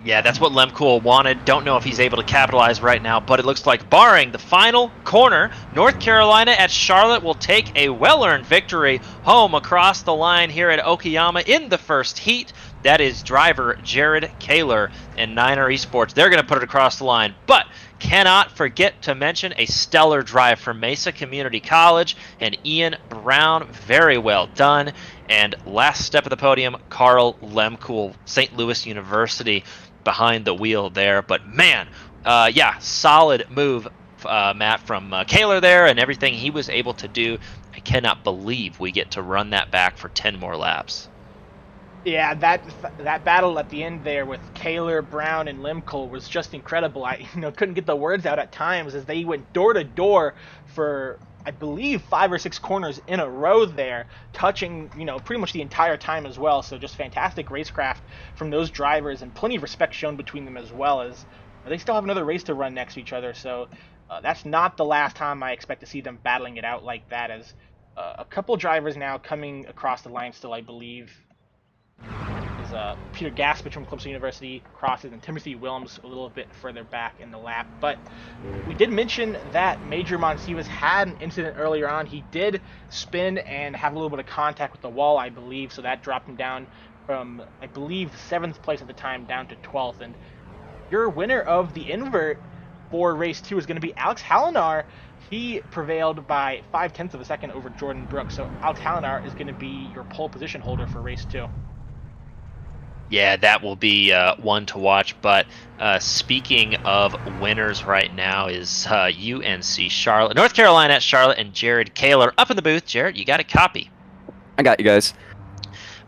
Yeah, that's what Lemcool wanted. Don't know if he's able to capitalize right now, but it looks like, barring the final corner, North Carolina at Charlotte will take a well-earned victory home across the line here at Okayama in the first heat. That is driver Jared Kaler and Niner Esports. They're going to put it across the line, but cannot forget to mention a stellar drive from Mesa Community College and Ian Brown. Very well done. And last step of the podium, Carl Lemcool, St. Louis University, behind the wheel there. But man, yeah, solid move, Matt, from Kaler there, and everything he was able to do. I cannot believe we get to run that back for 10 more laps. Yeah, that battle at the end there with Kaler, Brown, and Lemkel was just incredible. I couldn't get the words out at times as they went door to door for, I believe, 5 or 6 corners in a row there, touching pretty much the entire time as well. So just fantastic racecraft from those drivers, and plenty of respect shown between them as well, as they still have another race to run next to each other. So that's not the last time I expect to see them battling it out like that, as a couple drivers now coming across the line still, I believe. as Peter Gaspich from Clemson University crosses and Timothy Wilms a little bit further back in the lap. But we did mention that Major Monsivas had an incident earlier on. He did spin and have a little bit of contact with the wall, I believe, so that dropped him down from, I believe, 7th place at the time down to 12th. And your winner of the invert for race 2 is going to be Alex Hallinar. He prevailed by 0.5 of a second over Jordan Brooks. So Alex Hallinar is going to be your pole position holder for race 2. Yeah, that will be one to watch. But speaking of winners right now is UNC Charlotte, North Carolina at Charlotte, and Jared Kaler up in the booth. Jared, you got a copy. I got you guys.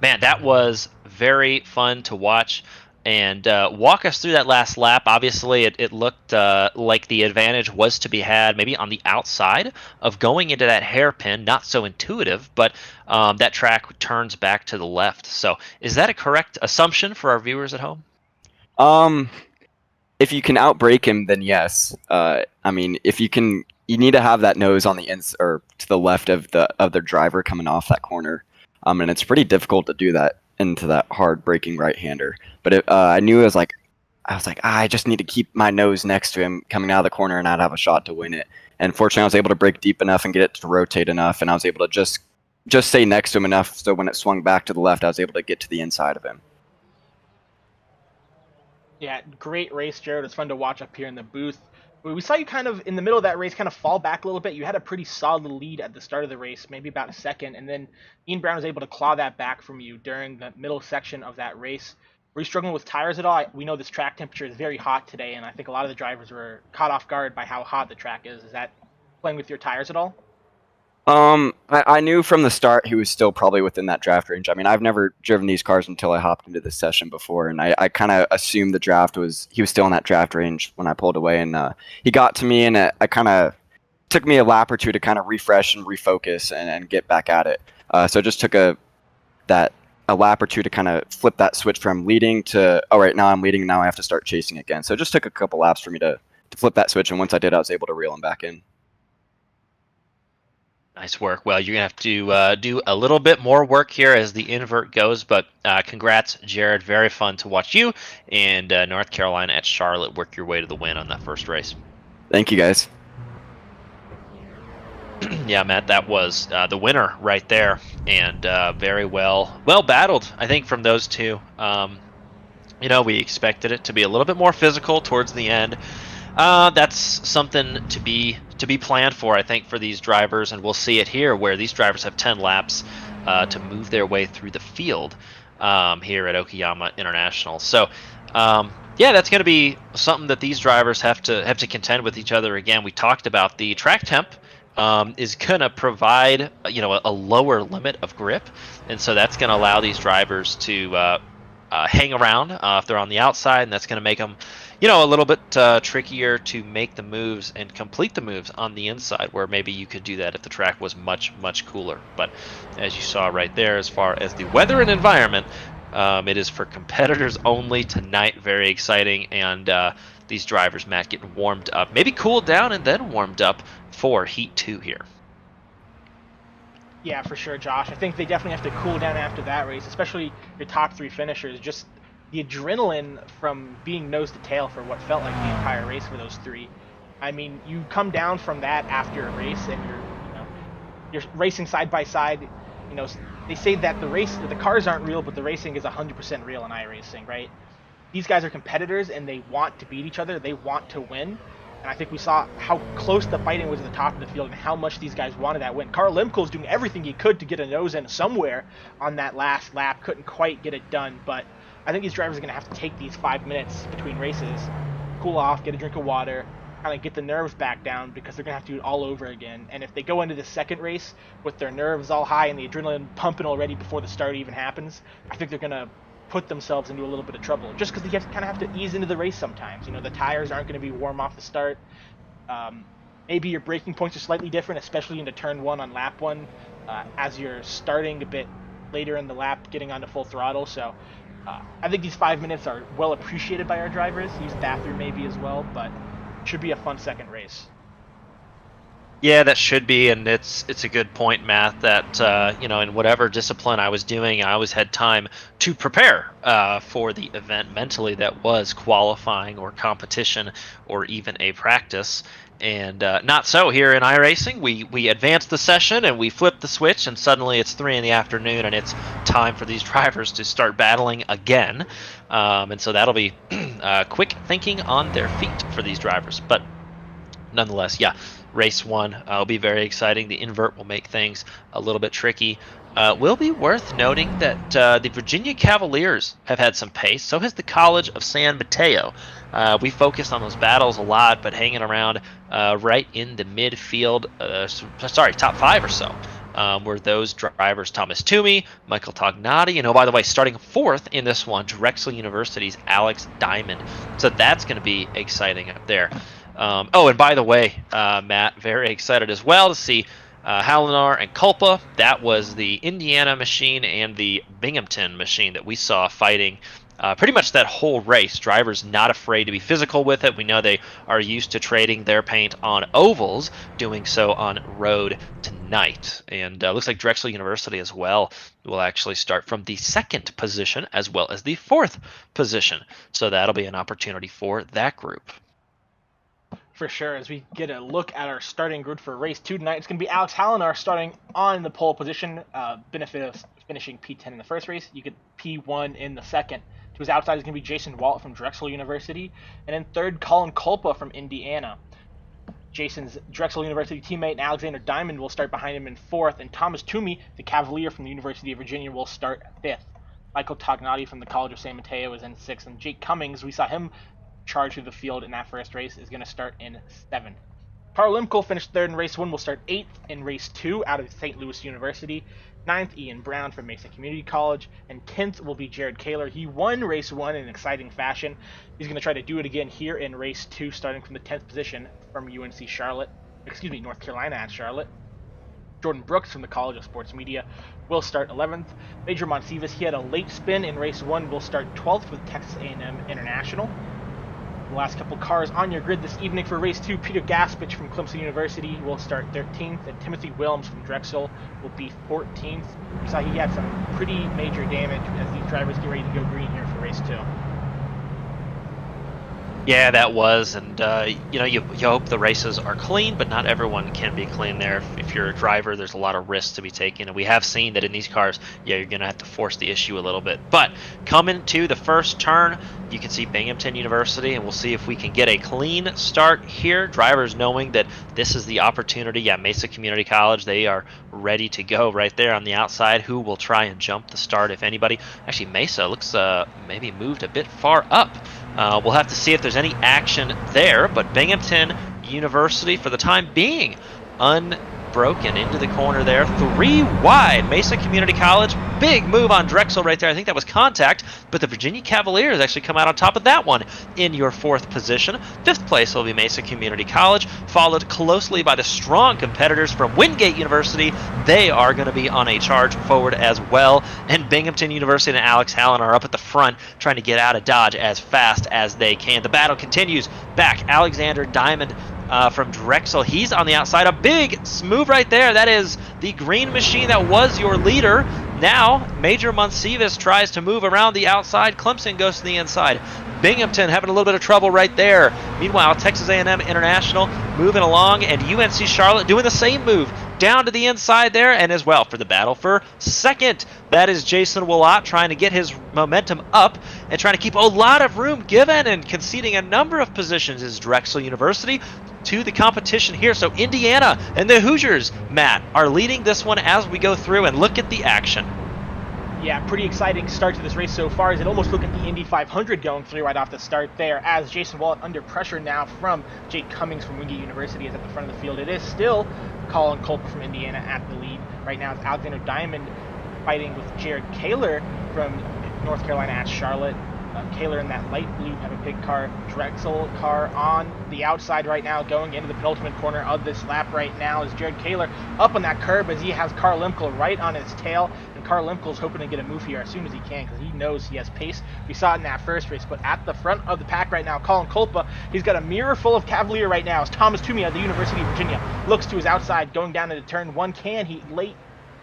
Man, that was very fun to watch. And walk us through that last lap. Obviously, it looked like the advantage was to be had maybe on the outside of going into that hairpin. Not so intuitive, but that track turns back to the left. So is that a correct assumption for our viewers at home? If you can outbrake him, then yes. I mean, if you can, you need to have that nose on the or to the left of the driver coming off that corner. And it's pretty difficult to do that into that hard braking right-hander. But I knew I was like, I just need to keep my nose next to him coming out of the corner, and I'd have a shot to win it. And fortunately, I was able to brake deep enough and get it to rotate enough, and I was able to just stay next to him enough so when it swung back to the left, I was able to get to the inside of him. Yeah, great race, Jared. It's fun to watch up here in the booth. We saw you kind of, in the middle of that race, kind of fall back a little bit. You had a pretty solid lead at the start of the race, maybe about a second, and then Ian Brown was able to claw that back from you during the middle section of that race. Were you struggling with tires at all? We know this track temperature is very hot today, and I think a lot of the drivers were caught off guard by how hot the track is. Is that playing with your tires at all? I knew from the start he was still probably within that draft range. I mean, I've never driven these cars until I hopped into this session before, and I kind of assumed he was still in that draft range when I pulled away, and he got to me, and I kind of took me a lap or two to kind of refresh and refocus and get back at it. So it just took a lap or two to kind of flip that switch from leading to, all right, now I'm leading, now I have to start chasing again. So it just took a couple laps for me to flip that switch, and once I did, I was able to reel him back in. Nice work. Well, you're going to have to do a little bit more work here as the invert goes, but congrats, Jared. Very fun to watch you and North Carolina at Charlotte work your way to the win on that first race. Thank you, guys. Yeah, Matt, that was the winner right there, and very well battled, I think, from those two. We expected it to be a little bit more physical towards the end. That's something to be planned for, I think, for these drivers, and we'll see it here where these drivers have 10 laps to move their way through the field here at Okayama International. So, yeah, that's going to be something that these drivers have to contend with each other again. We talked about the track temp is going to provide a lower limit of grip, and so that's going to allow these drivers to hang around if they're on the outside, and that's going to make them a little bit trickier to make the moves and complete the moves on the inside, where maybe you could do that if the track was much, much cooler. But as you saw right there, as far as the weather and environment, it is for competitors only tonight. Very exciting. And these drivers, Matt, getting warmed up, maybe cooled down and then warmed up for Heat 2 here. Yeah, for sure, Josh. I think they definitely have to cool down after that race, especially your top 3 finishers. Just the adrenaline from being nose to tail for what felt like the entire race for those 3. I mean, you come down from that after a race and you're racing side by side. They say that the cars aren't real, but the racing is 100% real in iRacing, right? These guys are competitors and they want to beat each other. They want to win. And I think we saw how close the fighting was at the top of the field and how much these guys wanted that win. Carl Limco's doing everything he could to get a nose in somewhere on that last lap. Couldn't quite get it done, but I think these drivers are going to have to take these 5 minutes between races, cool off, get a drink of water, kind of get the nerves back down, because they're going to have to do it all over again. And if they go into the second race with their nerves all high and the adrenaline pumping already before the start even happens, I think they're going to put themselves into a little bit of trouble, just because they kind of have to ease into the race sometimes. The tires aren't going to be warm off the start. Maybe your braking points are slightly different, especially into turn 1 on lap 1, as you're starting a bit later in the lap, getting onto full throttle. So I think these 5 minutes are well appreciated by our drivers. Use the bathroom maybe as well, but it should be a fun second race. Yeah, that should be, and it's a good point, Matt. That you know, in whatever discipline I was doing, I always had time to prepare for the event mentally. That was qualifying or competition or even a practice, and not so here in iRacing. We advance the session and we flip the switch, and suddenly it's 3 in the afternoon, and it's time for these drivers to start battling again. And so that'll be quick thinking on their feet for these drivers, but nonetheless, yeah, race one will be very exciting. The invert will make things a little bit tricky. Will be worth noting that the Virginia Cavaliers have had some pace. So has the College of San Mateo. We focused on those battles a lot, but hanging around right in the midfield, sorry, top 5 or so. Were those drivers Thomas Toomey, Michael Tognati, and oh, by the way, starting 4th in this one, Drexel University's Alex Diamond. So that's going to be exciting up there. Oh, and by the way, Matt, very excited as well to see Halinar and Culpa. That was the Indiana machine and the Binghamton machine that we saw fighting pretty much that whole race. Drivers not afraid to be physical with it. We know they are used to trading their paint on ovals, doing so on road tonight. And looks like Drexel University as well will actually start from the 2nd position as well as the 4th position. So that'll be an opportunity for that group. For sure, as we get a look at our starting grid for race 2 tonight, it's going to be Alex Halinar starting on the pole position. Benefit of finishing P10 in the first race. You get P1 in the second. To his outside is going to be Jason Walt from Drexel University. And in third, Colin Culpa from Indiana. Jason's Drexel University teammate and Alexander Diamond will start behind him in 4th. And Thomas Toomey, the Cavalier from the University of Virginia, will start 5th. Michael Tognati from the College of San Mateo is in 6th. And Jake Cummings, we saw him charge through the field in that first race, is going to start in 7th. Carl Limko finished 3rd in race 1, will start 8th in race 2 out of St. Louis University. 9th, Ian Brown from Mesa Community College. And 10th will be Jared Kaler. He won race 1 in exciting fashion. He's going to try to do it again here in race 2, starting from the 10th position from North Carolina at Charlotte. Jordan Brooks from the College of Sports Media will start 11th. Major Monsivas, he had a late spin in race 1, will start 12th with Texas A&M International. The last couple cars on your grid this evening for race 2, Peter Gaspich from Clemson University will start 13th, and Timothy Williams from Drexel will be 14th. We saw he had some pretty major damage as these drivers get ready to go green here for race 2. Yeah, that was, and you know, you hope the races are clean, but not everyone can be clean there. If you're a driver, there's a lot of risks to be taken, and we have seen that in these cars, yeah, you're going to have to force the issue a little bit. But coming to the first turn, you can see Binghamton University, and we'll see if we can get a clean start here. Drivers knowing that this is the opportunity. Yeah, Mesa Community College, they are ready to go right there on the outside. Who will try and jump the start, if anybody? Actually, Mesa looks maybe moved a bit far up. We'll have to see if there's any action there, but Binghamton University, for the time being, unbroken into the corner there. 3 wide. Mesa Community College, big move on Drexel right there. I think that was contact, but the Virginia Cavaliers actually come out on top of that one in your 4th position. 5th place will be Mesa Community College, followed closely by the strong competitors from Wingate University. They are going to be on a charge forward as well, and Binghamton University and Alex Hallen are up at the front trying to get out of Dodge as fast as they can. The battle continues. Back, Alexander Diamond from Drexel. He's on the outside. A big move right there. That is the green machine that was your leader. Now, Major Monsivas tries to move around the outside. Clemson goes to the inside. Binghamton having a little bit of trouble right there. Meanwhile, Texas A&M International moving along, and UNC Charlotte doing the same move down to the inside there, and as well for the battle for 2nd. That is Jason Willott trying to get his momentum up and trying to keep a lot of room given, and conceding a number of positions is Drexel University to the competition here. So Indiana and the Hoosiers, Matt, are leading this one as we go through and look at the action. Yeah, pretty exciting start to this race so far, as it almost looked at the Indy 500 going through right off the start there, as Jason Willott under pressure now from Jake Cummings from Wingate University is at the front of the field. It is still Colin Culpa from Indiana at the lead. Right now it's Alexander Diamond fighting with Jared Kaler from North Carolina at Charlotte. Kaler in that light blue Peppa Pig car. Drexel car on the outside right now, going into the penultimate corner of this lap right now, is Jared Kaler up on that curb as he has Carl Limkel right on his tail. And Carl Lemkel's hoping to get a move here as soon as he can because he knows he has pace. We saw it in that first race, but at the front of the pack right now, Colin Kolpa, he's got a mirror full of Cavalier right now as Thomas Toomey at the University of Virginia looks to his outside going down into turn 1. Can he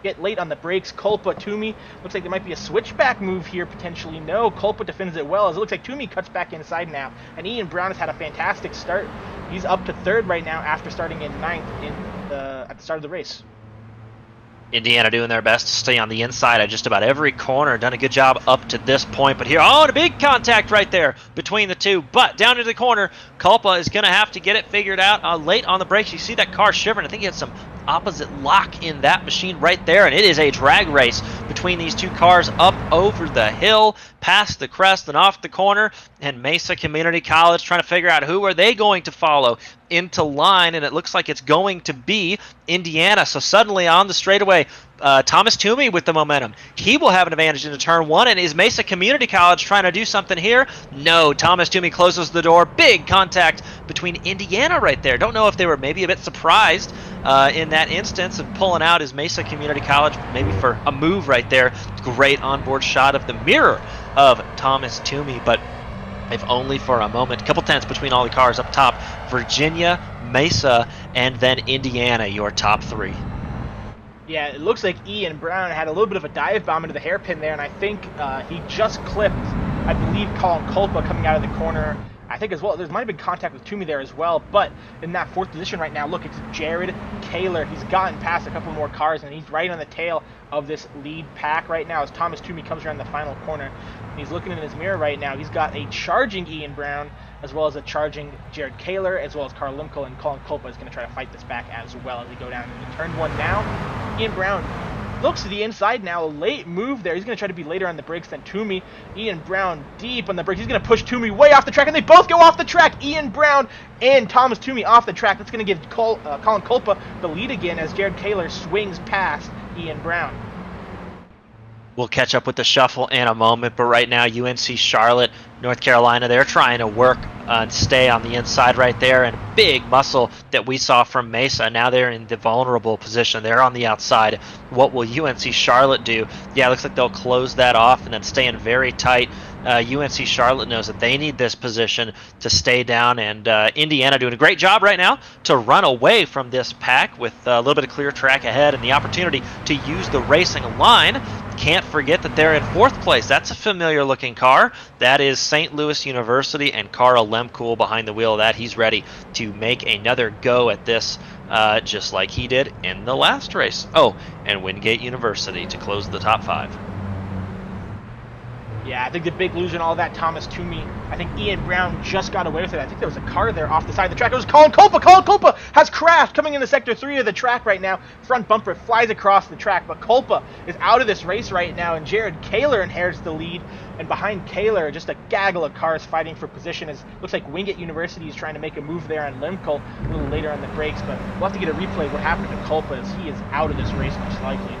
get late on the brakes? Kolpa, Toomey, looks like there might be a switchback move here potentially. No, Kolpa defends it well as it looks like Toomey cuts back inside now, and Ian Brown has had a fantastic start. He's up to 3rd right now after starting in 9th at the start of the race. Indiana doing their best to stay on the inside at just about every corner. Done a good job up to this point, but here, oh, and a big contact right there between the two. But down into the corner, Kolpa is going to have to get it figured out late on the brakes. You see that car shivering. I think he had some opposite lock in that machine right there, and it is a drag race between these two cars up over the hill, past the crest and off the corner, and Mesa Community College trying to figure out who are they going to follow into line, and it looks like it's going to be Indiana. So suddenly on the straightaway, Thomas Toomey with the momentum. He will have an advantage into turn 1, and is Mesa Community College trying to do something here? No, Thomas Toomey closes the door. Big contact between Indiana right there. Don't know if they were maybe a bit surprised in that instance of pulling out his Mesa Community College, maybe for a move right there. Great onboard shot of the mirror of Thomas Toomey, but if only for a moment. A couple tenths between all the cars up top. Virginia, Mesa, and then Indiana, your top 3. Yeah, it looks like Ian Brown had a little bit of a dive bomb into the hairpin there, and I think he just clipped, I believe, Colin Kolpa coming out of the corner. I think as well, there might have been contact with Toomey there as well, but in that 4th position right now, look, it's Jared Kaler. He's gotten past a couple more cars, and he's right on the tail of this lead pack right now as Thomas Toomey comes around the final corner. He's looking in his mirror right now. He's got a charging Ian Brown, as well as a charging Jared Kaler, as well as Carl Lemkel, and Colin Kolpa is going to try to fight this back as well as we go down into turn 1 now. Ian Brown looks to the inside now, a late move there. He's going to try to be later on the brakes than Toomey. Ian Brown deep on the brakes. He's going to push Toomey way off the track, and they both go off the track. Ian Brown and Thomas Toomey off the track. That's going to give Colin Kolpa the lead again as Jared Kaler swings past Ian Brown. We'll catch up with the shuffle in a moment, but right now UNC Charlotte, North Carolina, they're trying to work and stay on the inside right there, and big muscle that we saw from Mesa. Now they're in the vulnerable position. They're on the outside. What will UNC Charlotte do? Yeah, it looks like they'll close that off and then stay in very tight. UNC Charlotte knows that they need this position to stay down, and Indiana doing a great job right now to run away from this pack with a little bit of clear track ahead and the opportunity to use the racing line. Can't forget that they're in 4th place. That's a familiar looking car. That is St. Louis University, and Carl Lemkel behind the wheel of that. He's ready to make another go at this just like he did in the last race. Oh, and Wingate University to close the top 5. Yeah, I think the big loser in all that, Thomas Toomey. I think Ian Brown just got away with it. I think there was a car there off the side of the track. It was Colin Kolpa. Colin Kolpa has crashed coming into Sector 3 of the track right now. Front bumper flies across the track, but Kolpa is out of this race right now, and Jared Kaler inherits the lead. And behind Kaler, just a gaggle of cars fighting for position. As looks like Wingate University is trying to make a move there on Lemkel a little later on the brakes, but we'll have to get a replay of what happened to Kolpa as he is out of this race most likely.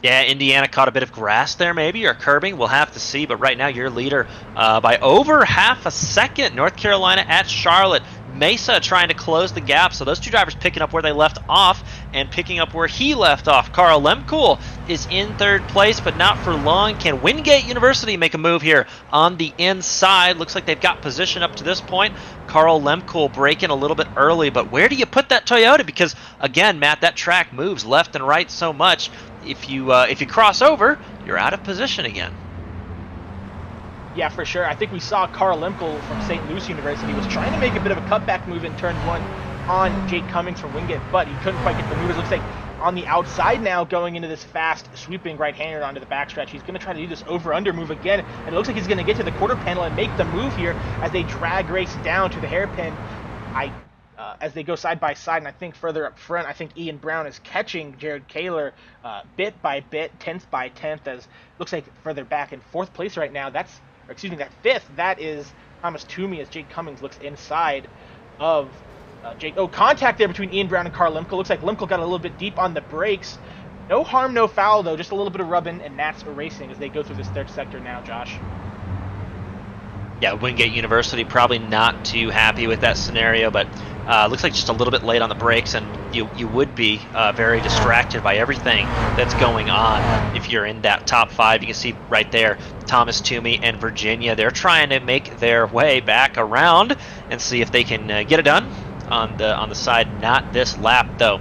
Yeah, Indiana caught a bit of grass there maybe, or curbing. We'll have to see, but right now your leader by over half a second. North Carolina at Charlotte. Mesa trying to close the gap, so those two drivers picking up where they left off and picking up where he left off. Carl Lemkel is in 3rd place, but not for long. Can Wingate University make a move here on the inside? Looks like they've got position up to this point. Carl Lemkel breaking a little bit early, but where do you put that Toyota? Because again, Matt, that track moves left and right so much. If you cross over, you're out of position again. Yeah, for sure. I think we saw Carl Lemkel from St. Louis University was trying to make a bit of a cutback move in turn 1 on Jake Cummings from Wingate, but he couldn't quite get the move. It looks like on the outside now, going into this fast sweeping right-hander onto the backstretch. He's going to try to do this over-under move again, and it looks like he's going to get to the quarter panel and make the move here as they drag race down to the hairpin. As they go side by side, and I think further up front, I think Ian Brown is catching Jared Kaler bit by bit, tenth by tenth, as looks like further back in 4th place right now. That 5th, that is Thomas Toomey as Jake Cummings looks inside of Jake. Oh, contact there between Ian Brown and Carl Lemkel. Looks like Lemkel got a little bit deep on the brakes. No harm, no foul, though. Just a little bit of rubbing, and that's racing as they go through this 3rd sector now, Josh. Yeah, Wingate University probably not too happy with that scenario, but Looks like just a little bit late on the brakes, and you would be very distracted by everything that's going on if you're in that top 5. You can see right there, Thomas Toomey and Virginia. They're trying to make their way back around and see if they can get it done on the side. Not this lap, though.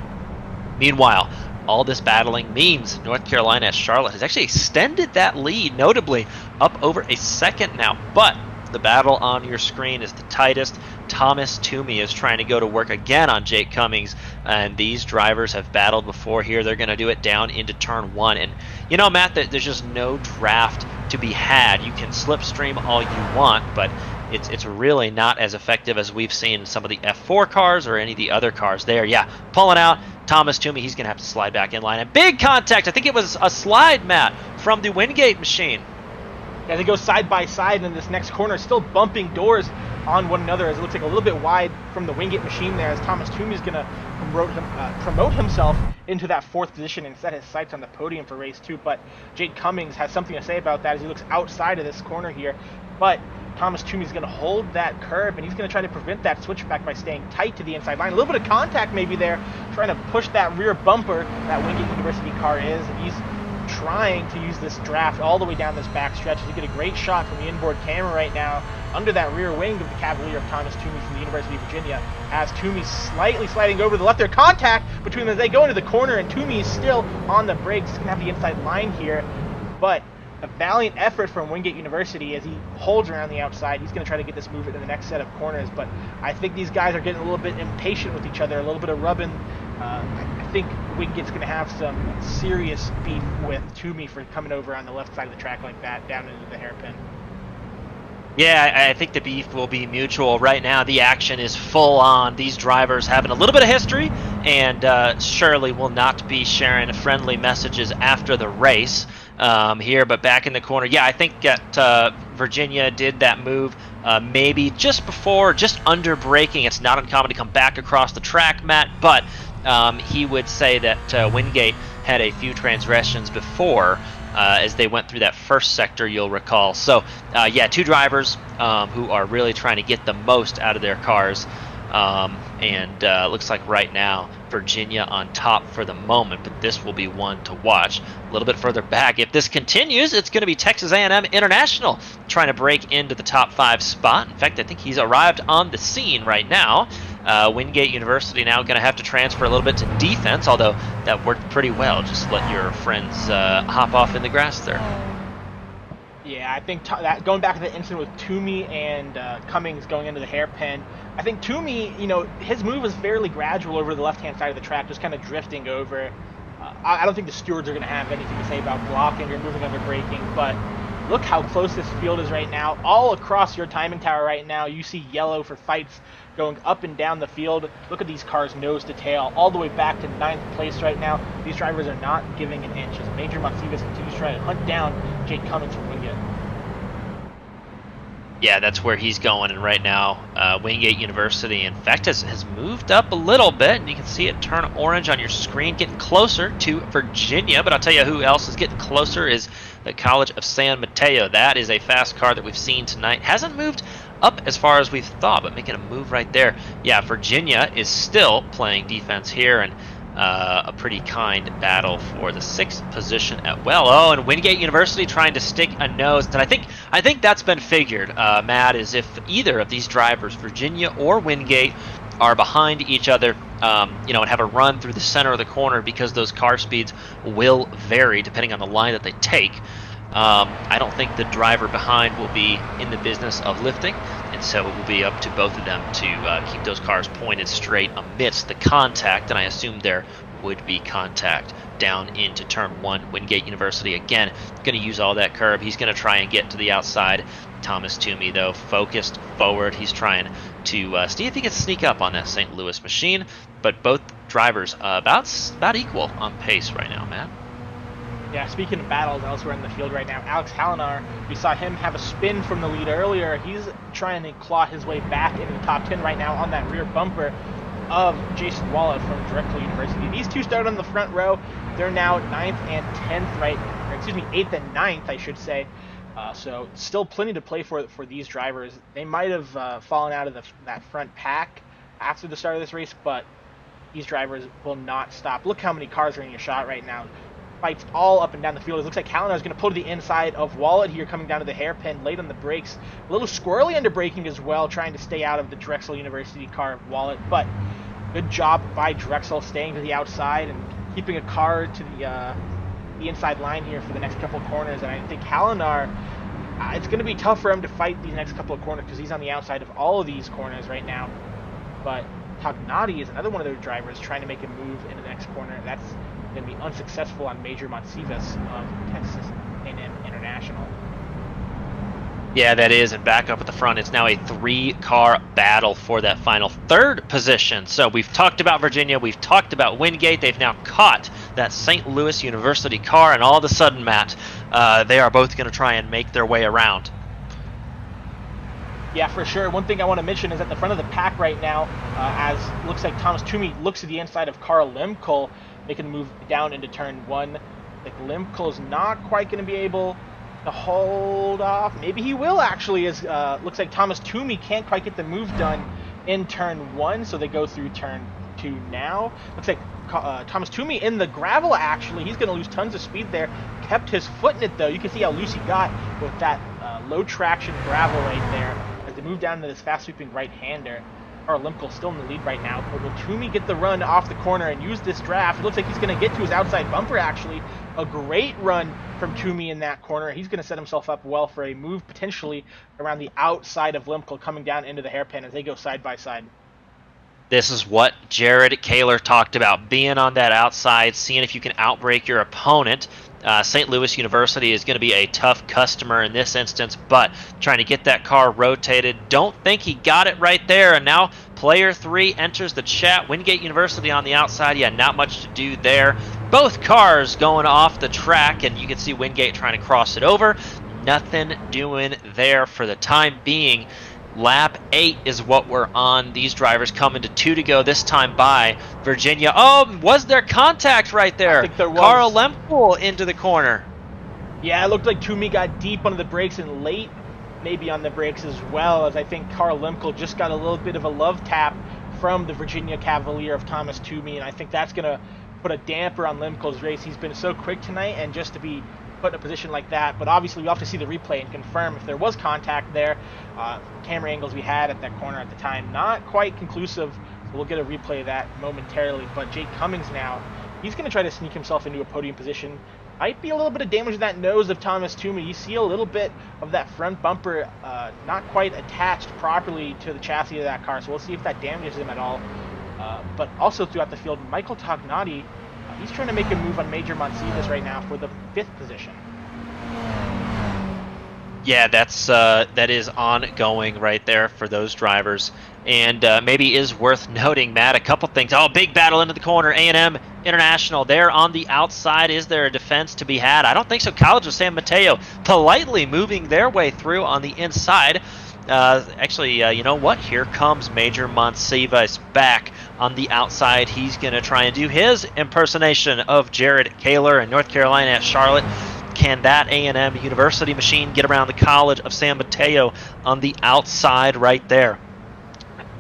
Meanwhile, all this battling means North Carolina Charlotte has actually extended that lead, notably up over a second now. But the battle on your screen is the tightest. Thomas Toomey is trying to go to work again on Jake Cummings, and these drivers have battled before here. They're going to do it down into turn 1. And you know, Matt, there's just no draft to be had. You can slipstream all you want, but it's really not as effective as we've seen in some of the F4 cars or any of the other cars there. Yeah, pulling out Thomas Toomey. He's going to have to slide back in line. And big contact. I think it was a slide, Matt, from the Wingate machine. Yeah, they go side by side in this next corner, still bumping doors on one another as it looks like a little bit wide from the Wingate machine there, as Thomas Toomey is going to promote himself into that 4th position and set his sights on the podium for race 2. But Jake Cummings has something to say about that as he looks outside of this corner here. But Thomas Toomey is going to hold that curb, and he's going to try to prevent that switchback by staying tight to the inside line. A little bit of contact maybe there, trying to push that rear bumper that Wingate University car is, and he's trying to use this draft all the way down this back stretch. You get a great shot from the inboard camera right now under that rear wing of the Cavalier of Thomas Toomey from the University of Virginia, as Toomey's slightly sliding over to the left. There, contact between them as they go into the corner, and Toomey is still on the brakes. He's going to have the inside line here, but a valiant effort from Wingate University as he holds around the outside. He's going to try to get this move into the next set of corners, but I think these guys are getting a little bit impatient with each other, a little bit of rubbing. I think Wingate's going to have some serious beef with Toomey for coming over on the left side of the track like that, down into the hairpin. Yeah, I think the beef will be mutual. Right now, the action is full on. These drivers having a little bit of history, and surely will not be sharing friendly messages after the race here. But back in the corner, yeah, I think that Virginia did that move maybe just before, just under braking. It's not uncommon to come back across the track, Matt, but he would say that Wingate had a few transgressions before as they went through that first sector, you'll recall. So, yeah, 2 drivers who are really trying to get the most out of their cars. And looks like right now Virginia on top for the moment, but this will be one to watch. A little bit further back, if this continues, it's going to be Texas A&M International trying to break into the top 5 spot. In fact, I think he's arrived on the scene right now. Wingate University now going to have to transfer a little bit to defense, although that worked pretty well. Just let your friends hop off in the grass there. Yeah, I think that going back to the incident with Toomey and Cummings going into the hairpin, I think Toomey, you know, his move was fairly gradual over the left-hand side of the track, just kind of drifting over. I don't think the stewards are going to have anything to say about blocking or moving under braking, but look how close this field is right now. All across your timing tower right now, you see yellow for fights going up and down the field. Look at these cars nose to tail, all the way back to 9th place right now. These drivers are not giving an inch as Major Monsivas continues to try to hunt down Jake Cummings from Wingate. Yeah, that's where he's going, and right now Wingate University, in fact, has moved up a little bit, and you can see it turn orange on your screen, getting closer to Virginia. But I'll tell you who else is getting closer is the College of San Mateo. That is a fast car that we've seen tonight. Hasn't moved up as far as we've thought, but making a move right there. Yeah, Virginia is still playing defense here, and a pretty kind battle for the 6th position at well. Oh, and Wingate University trying to stick a nose. And I think that's been figured, Matt, is if either of these drivers, Virginia or Wingate, are behind each other, you know, and have a run through the center of the corner, because those car speeds will vary depending on the line that they take. I don't think the driver behind will be in the business of lifting, and so it will be up to both of them to keep those cars pointed straight amidst the contact, and I assume there would be contact down into turn 1. Wingate University, again, going to use all that curb. He's going to try and get to the outside. Thomas Toomey, though, focused forward. He's trying to see if he can sneak up on that St. Louis machine, but both drivers about equal on pace right now, Matt. Yeah, speaking of battles elsewhere in the field right now, Alex Hallinar, we saw him have a spin from the lead earlier. He's trying to claw his way back into the top 10 right now on that rear bumper of Jason Walla from Drexel University. These two started on the front row. They're now 9th and 10th, or excuse me, 8th and 9th, I should say. So still plenty to play for these drivers. They might have fallen out of that front pack after the start of this race, but these drivers will not stop. Look how many cars are in your shot right now. Fights all up and down the field. It looks like Calinar is going to pull to the inside of Wallet here, coming down to the hairpin, late on the brakes. A little squirrely under braking as well, trying to stay out of the Drexel University car of Wallet, but good job by Drexel staying to the outside and keeping a car to the inside line here for the next couple of corners. And I think Calinar, it's going to be tough for him to fight these next couple of corners because he's on the outside of all of these corners right now. But Tognati is another one of their drivers trying to make a move into the next corner. That's going to be unsuccessful on Major Monsivas of Texas A&M International. Yeah, that is, and back up at the front, it's now a 3-car battle for that final 3rd position. So we've talked about Virginia, we've talked about Wingate, they've now caught that St. Louis University car, and all of a sudden, Matt, they are both going to try and make their way around. Yeah, for sure. One thing I want to mention is at the front of the pack right now, as looks like Thomas Toomey looks to the inside of Carl Limkol, making a move down into turn 1. Like Limkol's not quite going to be able to hold off. Maybe he will actually, as looks like Thomas Toomey can't quite get the move done in turn 1, so they go through turn 2 now. Looks like Thomas Toomey in the gravel, actually. He's going to lose tons of speed there. Kept his foot in it, though. You can see how loose he got with that low traction gravel right there as they move down to this fast sweeping right-hander. Carl Limkol still in the lead right now, but will Toomey get the run off the corner and use this draft? It looks like he's going to get to his outside bumper, actually. A great run from Toomey in that corner. He's going to set himself up well for a move potentially around the outside of Limkol, coming down into the hairpin as they go side by side. This is what Jared Kaler talked about, being on that outside, seeing if you can outbrake your opponent. St. Louis University is going to be a tough customer in this instance, but trying to get that car rotated. Don't think he got it right there, and now player 3 enters the chat. Wingate University on the outside. Yeah, not much to do there. Both cars going off the track, and you can see Wingate trying to cross it over. Nothing doing there for the time being. Lap 8 is what we're on. These drivers coming to 2 to go this time by Virginia. Oh, was there contact right there? I think there was. Carl Lempool into the corner. Yeah, it looked like Toomey got deep under the brakes and late maybe on the brakes as well, as I think Carl Lemkel just got a little bit of a love tap from the Virginia Cavalier of Thomas Toomey, and I think that's going to put a damper on Lemkel's race. He's been so quick tonight, and just to be put in a position like that, but obviously we'll have to see the replay and confirm if there was contact there. Camera angles we had at that corner at the time, not quite conclusive, so we'll get a replay of that momentarily. But Jake Cummings now, he's going to try to sneak himself into a podium position. Might be a little bit of damage to that nose of Thomas Toomey. You see a little bit of that front bumper not quite attached properly to the chassis of that car, so we'll see if that damages him at all. But also throughout the field, Michael Tognati, he's trying to make a move on Major Monsivas right now for the 5th position. Yeah, that is ongoing right there for those drivers. And maybe is worth noting, Matt, a couple things. Oh, big battle into the corner. A&M International, they're on the outside. Is there a defense to be had? I don't think so. College of San Mateo politely moving their way through on the inside. Actually, you know what? Here comes Major Monsivas back on the outside. He's going to try and do his impersonation of Jared Kaler in North Carolina at Charlotte. Can that A&M University machine get around the College of San Mateo on the outside right there?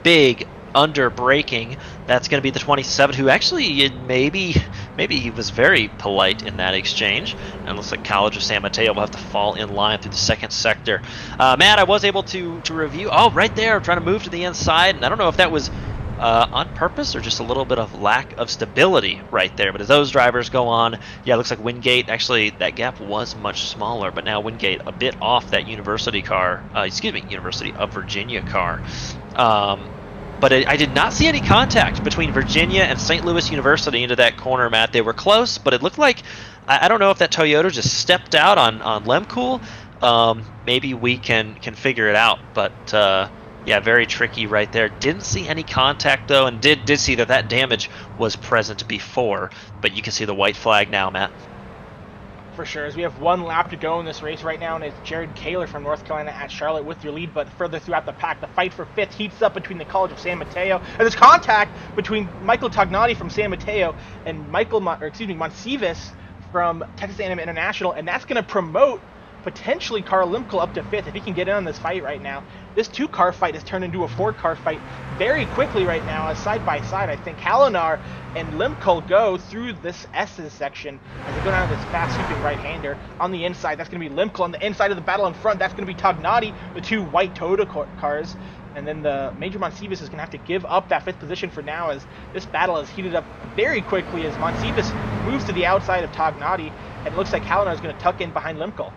Big under braking. That's going to be the 27, who actually maybe he was very polite in that exchange. And it looks like College of San Mateo will have to fall in line through the 2nd sector. Matt, I was able to review. Oh, right there, trying to move to the inside. And I don't know if that was on purpose or just a little bit of lack of stability right there. But as those drivers go on, yeah, it looks like Wingate, actually that gap was much smaller, but now Wingate a bit off that University of Virginia car. But I did not see any contact between Virginia and St. Louis University into that corner, Matt. They were close, but it looked like, I don't know if that Toyota just stepped out on Lemcool. Maybe we can figure it out, but yeah, very tricky right there. Didn't see any contact, though, and did see that damage was present before. But you can see the white flag now, Matt. For sure, as we have 1 lap to go in this race right now, and it's Jared Kaler from North Carolina at Charlotte with your lead. But further throughout the pack, the fight for 5th heats up between the College of San Mateo, and there's contact between Michael Tognati from San Mateo and Monsivas from Texas A&M International, and that's going to promote potentially Carl Limkel up to 5th if he can get in on this fight right now. this 2-car fight has turned into a 4-car fight very quickly right now, as side by side. I think Halinar and Limkol go through this S's section as they go down to this fast sweeping right-hander. On the inside, that's going to be Limkol. On the inside of the battle in front, that's going to be Tognati, the 2 white Toyota cars. And then the Major Monsivus is going to have to give up that 5th position for now, as this battle has heated up very quickly as Monsivus moves to the outside of Tognati, and it looks like Halinar is going to tuck in behind Limkol.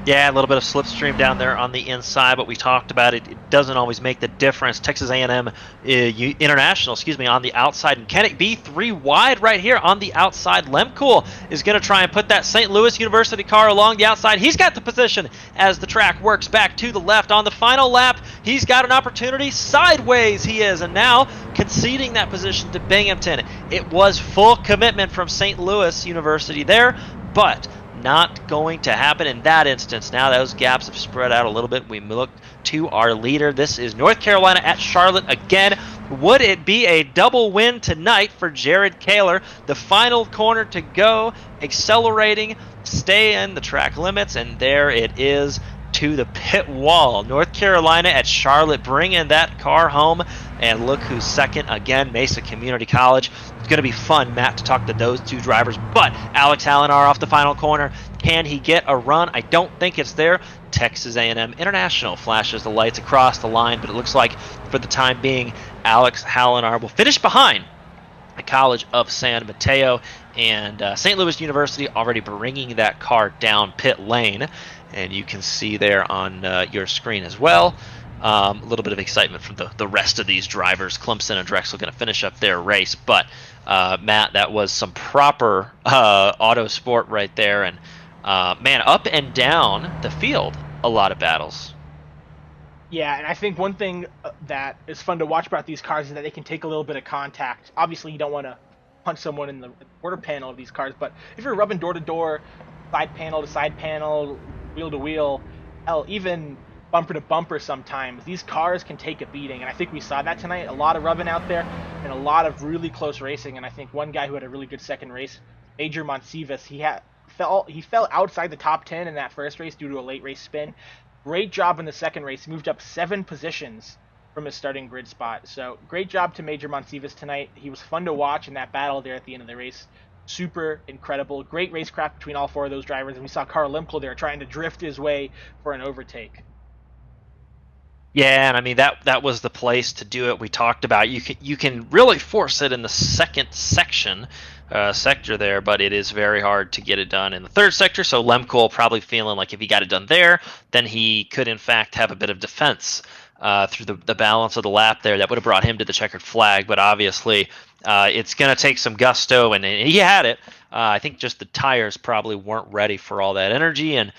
Yeah, a little bit of slipstream down there on the inside, but we talked about it. It doesn't always make the difference. Texas A&M International, on the outside. And can it be 3 wide right here on the outside? Lemcool is going to try and put that St. Louis University car along the outside. He's got the position as the track works back to the left. On the final lap, he's got an opportunity. Sideways he is, and now conceding that position to Binghamton. It was full commitment from St. Louis University there, but not going to happen in that instance. Now those gaps have spread out a little bit. We look to our leader. This is North Carolina at Charlotte again. Would it be a double win tonight for Jared Kaler? The final corner to go, accelerating, stay in the track limits, and there it is to the pit wall. North Carolina at Charlotte bringing that car home, and look who's second again, Mesa Community College. It's going to be fun, Matt, to talk to those 2 drivers, but Alex Halinar off the final corner. Can he get a run? I don't think it's there. Texas A&M International flashes the lights across the line, but it looks like for the time being, Alex Halinar will finish behind the College of San Mateo, and St. Louis University already bringing that car down pit lane, and you can see there on your screen as well. A little bit of excitement from the rest of these drivers. Clemson and Drexel going to finish up their race, but Matt, that was some proper auto sport right there, and man, up and down the field, a lot of battles. Yeah, and I think one thing that is fun to watch about these cars is that they can take a little bit of contact. Obviously, you don't want to punch someone in the quarter panel of these cars, but if you're rubbing door to door, side panel to side panel, wheel to wheel, hell, even bumper to bumper sometimes, these cars can take a beating, and I think we saw that tonight. A lot of rubbing out there and a lot of really close racing, and I think one guy who had a really good second race, Major Monsivus, he fell outside the top 10 in that first race due to a late race spin. Great job in the second race, moved up 7 positions from his starting grid spot. So great job to Major Monsivus tonight. He was fun to watch in that battle there at the end of the race. Super incredible. Great racecraft between all 4 of those drivers, and we saw Carl Limkol there trying to drift his way for an overtake. Yeah, and I mean that was the place to do it. We talked about you can really force it in the second sector there, but it is very hard to get it done in the third sector. So Lemcool probably feeling like if he got it done there, then he could in fact have a bit of defense through the balance of the lap there. That would have brought him to the checkered flag, but obviously it's going to take some gusto, and he had it. I think just the tires probably weren't ready for all that energy, and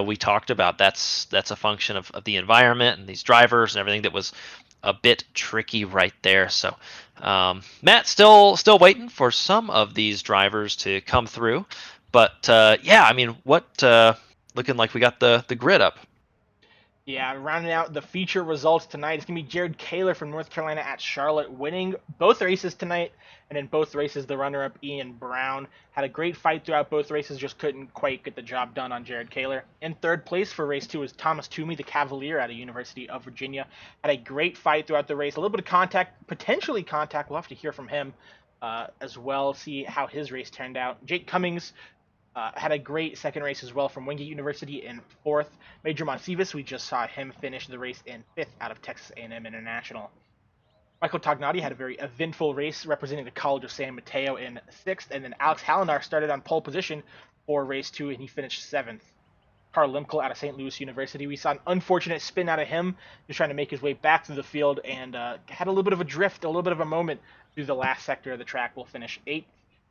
we talked about that's a function of the environment and these drivers and everything that was a bit tricky right there. So Matt, still waiting for some of these drivers to come through, but yeah, I mean, what looking like we got the grid up. Yeah, rounding out the feature results tonight, it's going to be Jared Kaler from North Carolina at Charlotte winning both races tonight, and in both races, the runner-up Ian Brown had a great fight throughout both races, just couldn't quite get the job done on Jared Kaler. In third place for race 2 is Thomas Toomey, the Cavalier out of University of Virginia. Had a great fight throughout the race, a little bit of contact, potentially contact. We'll have to hear from him as well, see how his race turned out. Jake Cummings had a great second race as well from Wingate University in 4th. Major Monsivus, we just saw him finish the race in 5th out of Texas A&M International. Michael Tognati had a very eventful race representing the College of San Mateo in 6th, and then Alex Halinar started on pole position for race 2, and he finished 7th. Carl Limkol out of St. Louis University, we saw an unfortunate spin out of him, just trying to make his way back through the field, and had a little bit of a drift, a little bit of a moment through the last sector of the track. Will finish 8th.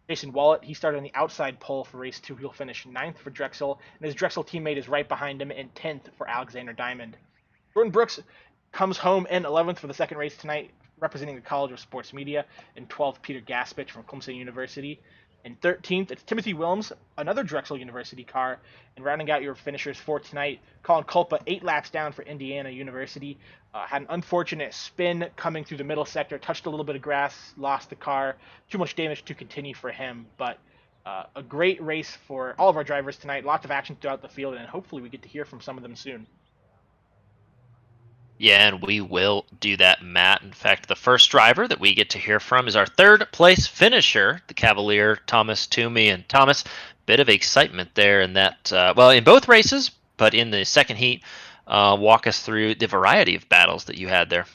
Jason Wallet, he started on the outside pole for race 2. He'll finish 9th for Drexel, and his Drexel teammate is right behind him in 10th for Alexander Diamond. Jordan Brooks comes home in 11th for the second race tonight, representing the College of Sports Media, and 12th, Peter Gaspich from Clemson University. In 13th, it's Timothy Wilms, another Drexel University car. And rounding out your finishers for tonight, Colin Culpa, 8 laps down for Indiana University. Had an unfortunate spin coming through the middle sector, touched a little bit of grass, lost the car. Too much damage to continue for him, but a great race for all of our drivers tonight. Lots of action throughout the field, and hopefully we get to hear from some of them soon. Yeah, and we will do that, Matt. In fact, the first driver that we get to hear from is our third place finisher, the Cavalier, Thomas Toomey. And Thomas, bit of excitement there in that, well, in both races, but in the second heat, walk us through the variety of battles that you had there.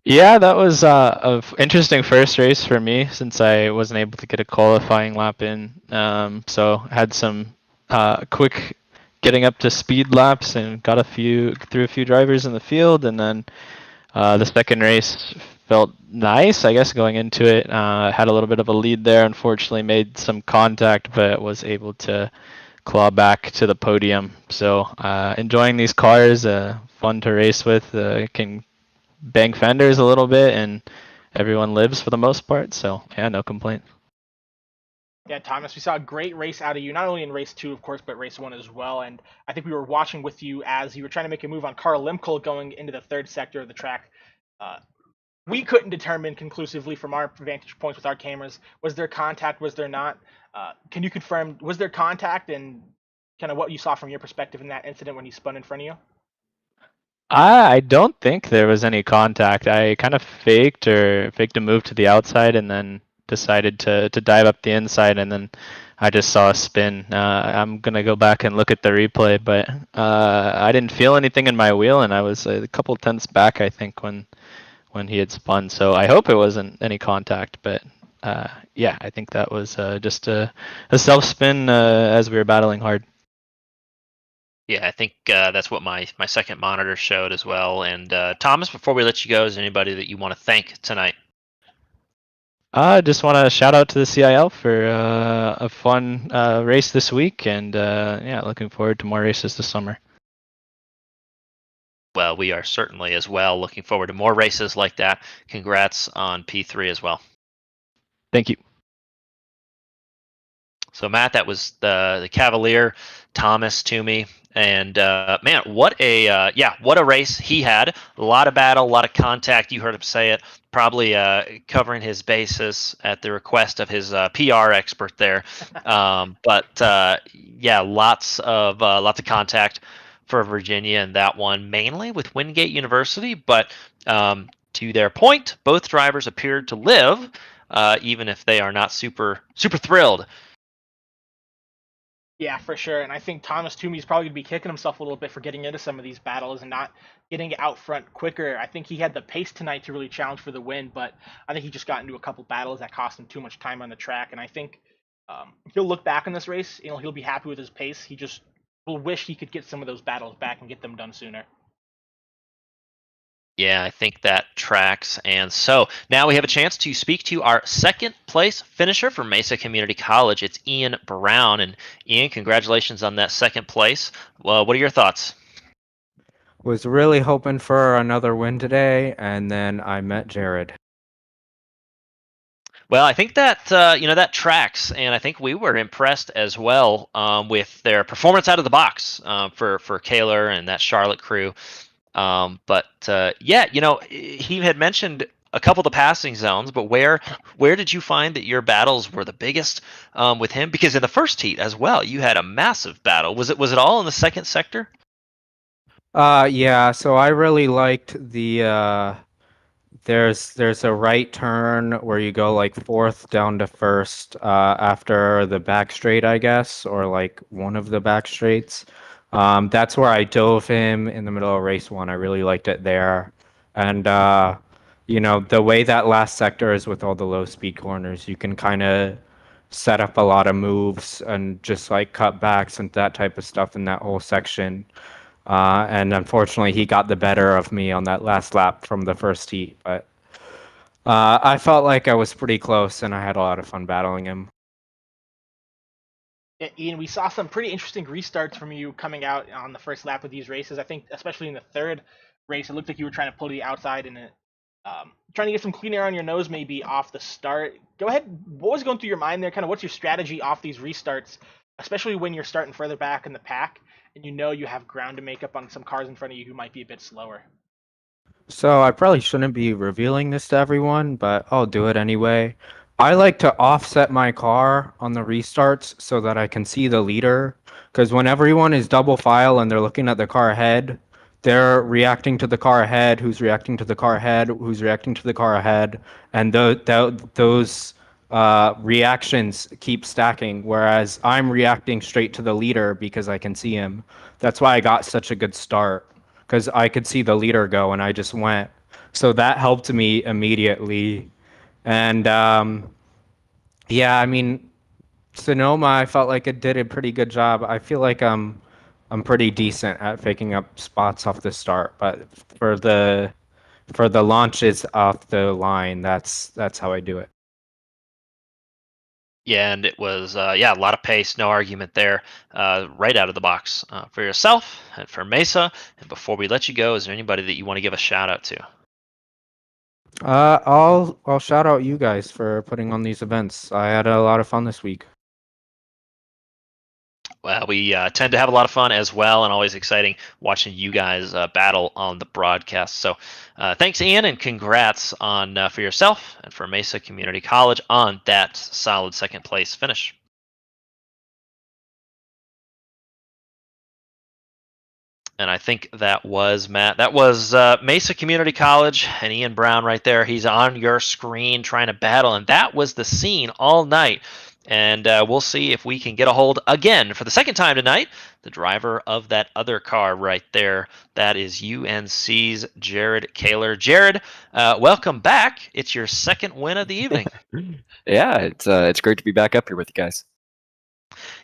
Yeah, that was a interesting first race for me since I wasn't able to get a qualifying lap in. So had some quick getting up to speed laps and got through a few drivers in the field, and then the second race felt nice, I guess, going into it. Had a little bit of a lead there. Unfortunately, made some contact, but was able to claw back to the podium. So enjoying these cars, fun to race with. Can bang fenders a little bit, and everyone lives for the most part. So yeah, no complaint. Yeah, Thomas, we saw a great race out of you, not only in race 2, of course, but race 1 as well. And I think we were watching with you as you were trying to make a move on Carl Limkol going into the third sector of the track. We couldn't determine conclusively from our vantage points with our cameras, was there contact, was there not? Can you confirm, was there contact, and kind of what you saw from your perspective in that incident when he spun in front of you? I don't think there was any contact. I kind of faked a move to the outside and then decided to dive up the inside, and then I just saw a spin. I'm gonna go back and look at the replay, but I didn't feel anything in my wheel, and I was a couple tenths back, I think, when he had spun. So I hope it wasn't any contact, but yeah, I think that was just a self spin as we were battling hard. Yeah, I think that's what my second monitor showed as well. And Thomas, before we let you go, is there anybody that you want to thank tonight? I just want to shout out to the CIL for a fun race this week, and yeah, looking forward to more races this summer. Well, we are certainly as well looking forward to more races like that. Congrats on P3 as well. Thank you. So Matt, that was the Cavalier, Thomas Toomey, and man, what a race he had. A lot of battle, a lot of contact. You heard him say it. Probably covering his bases at the request of his PR expert there. But yeah, lots of contact for Virginia in that one, mainly with Wingate University. But to their point, both drivers appeared to live, even if they are not super thrilled. Yeah, for sure. And I think Thomas Toomey's probably going to be kicking himself a little bit for getting into some of these battles and not getting out front quicker. I think he had the pace tonight to really challenge for the win, but I think he just got into a couple battles that cost him too much time on the track. And I think he'll look back on this race, he'll be happy with his pace. He just will wish he could get some of those battles back and get them done sooner. Yeah, I think that tracks. And so now we have a chance to speak to our second place finisher for Mesa Community College. It's Ian Brown. And Ian, congratulations on that second place. Well, what are your thoughts? Was really hoping for another win today, and then I met Jared. Well, I think that that tracks, and I think we were impressed as well with their performance out of the box for Kaler and that Charlotte crew. But yeah, he had mentioned a couple of the passing zones, but where did you find that your battles were the biggest with him? Because in the first heat as well, you had a massive battle. Was it all in the second sector? Yeah, so I really liked the there's a right turn where you go like fourth down to first after the back straight, I guess, or like one of the back straights. That's where I dove him in the middle of race 1. I really liked it there. And the way that last sector is with all the low speed corners, you can kind of set up a lot of moves and just like cut backs and that type of stuff in that whole section. And unfortunately, he got the better of me on that last lap from the first heat. But I felt like I was pretty close, and I had a lot of fun battling him. Yeah, Ian, we saw some pretty interesting restarts from you coming out on the first lap of these races. I think, especially in the third race, it looked like you were trying to pull to the outside and trying to get some clean air on your nose, maybe off the start. Go ahead. What was going through your mind there? Kind of what's your strategy off these restarts, especially when you're starting further back in the pack and you have ground to make up on some cars in front of you who might be a bit slower? So I probably shouldn't be revealing this to everyone, but I'll do it anyway. I like to offset my car on the restarts so that I can see the leader. Because when everyone is double file and they're looking at the car ahead, they're reacting to the car ahead, who's reacting to the car ahead, who's reacting to the car ahead, and those reactions keep stacking, whereas I'm reacting straight to the leader because I can see him. That's why I got such a good start, because I could see the leader go and I just went. So that helped me immediately. And yeah, I mean, Sonoma, I felt like it did a pretty good job. I feel like I'm pretty decent at picking up spots off the start, but for the launches off the line, that's how I do it. Yeah, and it was a lot of pace, no argument there, right out of the box for yourself and for Mesa. And before we let you go, is there anybody that you want to give a shout out to? I'll shout out you guys for putting on these events. I had a lot of fun this week. Well, we tend to have a lot of fun as well, and always exciting watching you guys battle on the broadcast. So, thanks, Ian, and congrats on for yourself and for Mesa Community College on that solid second place finish. And I think that was Matt. That was Mesa Community College and Ian Brown right there. He's on your screen trying to battle, and that was the scene all night. And we'll see if we can get a hold again for the second time tonight. The driver of that other car right there. That is UNC's Jared Kaler. Jared, welcome back. It's your second win of the evening. Yeah, it's great to be back up here with you guys.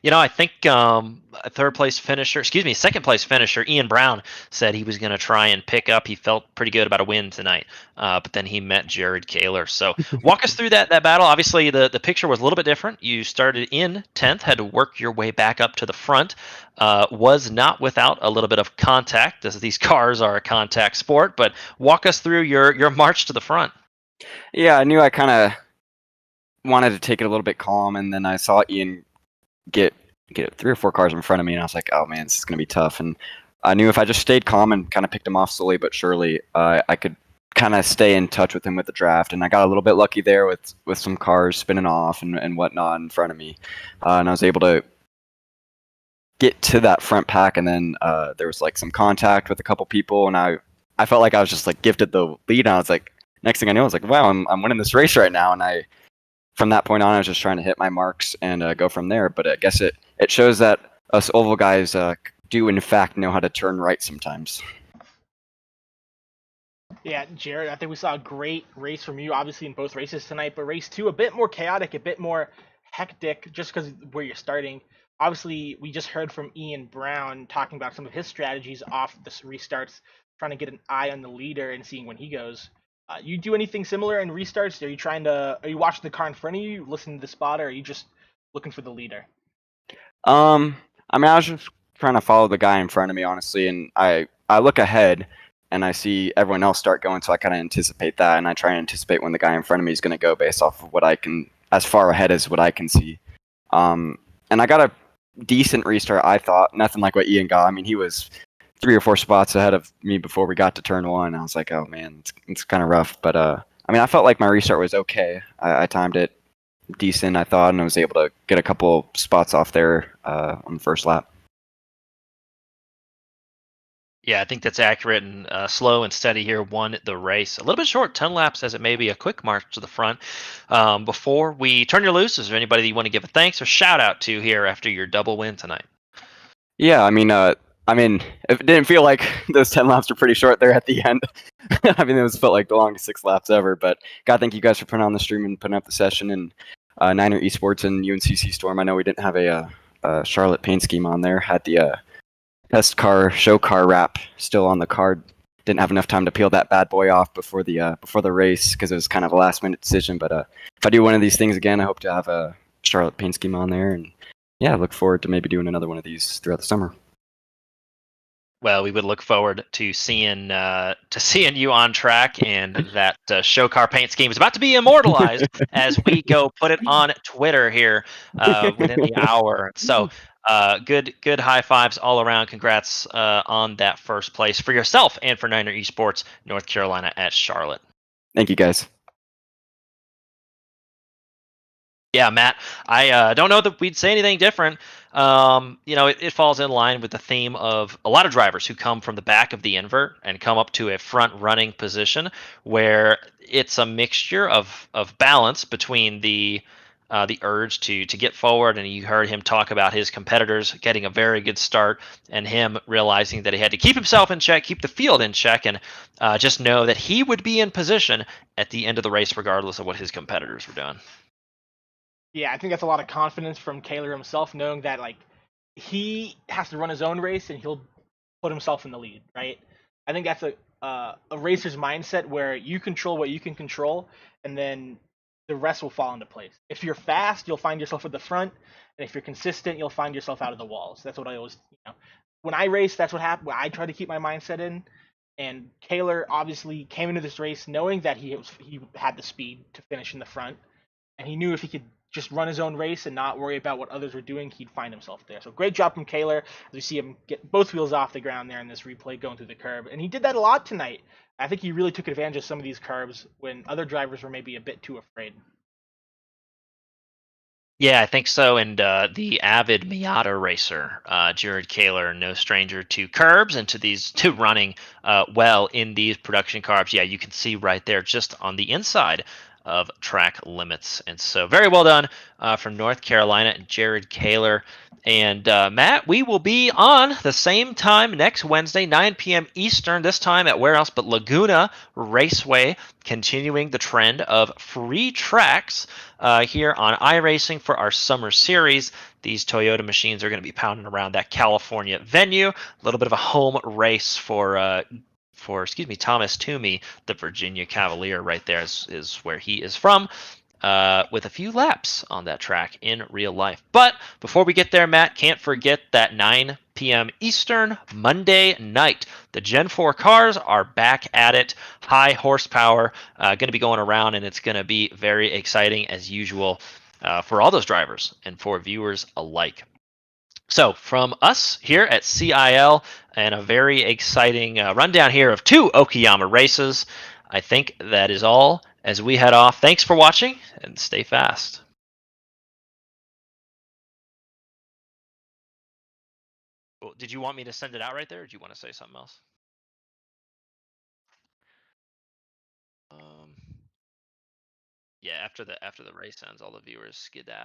You know, I think second place finisher, Ian Brown, said he was going to try and pick up. He felt pretty good about a win tonight, but then he met Jared Kaler. So walk us through that battle. Obviously, the picture was a little bit different. You started in 10th, had to work your way back up to the front. Was not without a little bit of contact, as these cars are a contact sport. But walk us through your march to the front. Yeah, I knew I kind of wanted to take it a little bit calm, and then I saw Ian get 3 or 4 cars in front of me, and I was like, oh man, this is gonna be tough. And I knew if I just stayed calm and kind of picked him off slowly but surely, I could kind of stay in touch with him with the draft. And I got a little bit lucky there with some cars spinning off and whatnot in front of me, and I was able to get to that front pack. And then there was like some contact with a couple people, and I felt like I was just like gifted the lead. And I was like, next thing I knew, I was like, wow, I'm winning this race right now. And from that point on, I was just trying to hit my marks and go from there. But I guess it shows that us oval guys do in fact know how to turn right sometimes. Yeah, Jared, I think we saw a great race from you, obviously in both races tonight, but race 2 a bit more chaotic, a bit more hectic, just because where you're starting. Obviously, we just heard from Ian Brown talking about some of his strategies off the restarts, trying to get an eye on the leader and seeing when he goes. You do anything similar in restarts? Are you watching the car in front of you, listening to the spotter, or are you just looking for the leader? I mean, I was just trying to follow the guy in front of me, honestly, and I look ahead and I see everyone else start going, so I kind of anticipate that, and I try and anticipate when the guy in front of me is going to go based off of what I can, as far ahead as what I can see. And I got a decent restart, I thought. Nothing like what Ian got. I mean, he was 3 or 4 spots ahead of me before we got to turn 1. I was like, oh man, it's kind of rough. But I mean, I felt like my restart was okay. I timed it decent, I thought, and I was able to get a couple spots off there on the first lap. Yeah, I think that's accurate, and slow and steady here won the race. A little bit short, 10 laps, as it may be a quick march to the front. Before we turn you loose, is there anybody that you want to give a thanks or shout out to here after your double win tonight? Yeah, I mean, it didn't feel like those 10 laps were pretty short there at the end. I mean, it felt like the longest 6 laps ever. But gotta thank you guys for putting on the stream and putting up the session. And Niner Esports and UNCC Storm. I know we didn't have a Charlotte paint scheme on there. Had the test car, show car wrap still on the card. Didn't have enough time to peel that bad boy off before the race because it was kind of a last minute decision. But if I do one of these things again, I hope to have a Charlotte paint scheme on there. And yeah, I look forward to maybe doing another one of these throughout the summer. Well, we would look forward to seeing you on track, and that show car paint scheme is about to be immortalized as we go put it on Twitter here within the hour. So good high fives all around. Congrats on that first place for yourself and for Niner Esports North Carolina at Charlotte. Thank you, guys. Yeah, Matt, I don't know that we'd say anything different. It falls in line with the theme of a lot of drivers who come from the back of the invert and come up to a front running position where it's a mixture of balance between the urge to get forward, and you heard him talk about his competitors getting a very good start, and him realizing that he had to keep himself in check, keep the field in check, and just know that he would be in position at the end of the race regardless of what his competitors were doing. Yeah, I think that's a lot of confidence from Kaler himself, knowing that like he has to run his own race and he'll put himself in the lead, right? I think that's a racer's mindset where you control what you can control, and then the rest will fall into place. If you're fast, you'll find yourself at the front, and if you're consistent, you'll find yourself out of the walls. That's what I always, when I race, that's what happened. I try to keep my mindset in, and Kaler obviously came into this race knowing that he had the speed to finish in the front, and he knew if he could just run his own race and not worry about what others were doing, he'd find himself there. So great job from Kaler as we see him get both wheels off the ground there in this replay going through the curb. And he did that a lot tonight. I think he really took advantage of some of these curbs when other drivers were maybe a bit too afraid. Yeah, I think so. And the avid Miata racer, Jared Kaler, no stranger to curbs and to running well in these production carbs. Yeah, you can see right there just on the inside of track limits. And so very well done from North Carolina and Jared Kaler. And Matt, we will be on the same time next Wednesday, 9 p.m. Eastern, this time at where else but Laguna Raceway, continuing the trend of free tracks here on iRacing for our summer series. These Toyota machines are going to be pounding around that California venue. A little bit of a home race for Thomas Toomey, the Virginia Cavalier. Right there is where he is from. With a few laps on that track in real life. But before we get there, Matt, can't forget that 9 p.m. Eastern Monday night. The Gen 4 cars are back at it. High horsepower, going to be going around, and it's going to be very exciting as usual for all those drivers and for viewers alike. So, from us here at CiL, and a very exciting rundown here of 2 Okayama races, I think that is all as we head off. Thanks for watching, and stay fast. Well, did you want me to send it out right there, or do you want to say something else? Yeah, after the race ends, all the viewers skedaddle.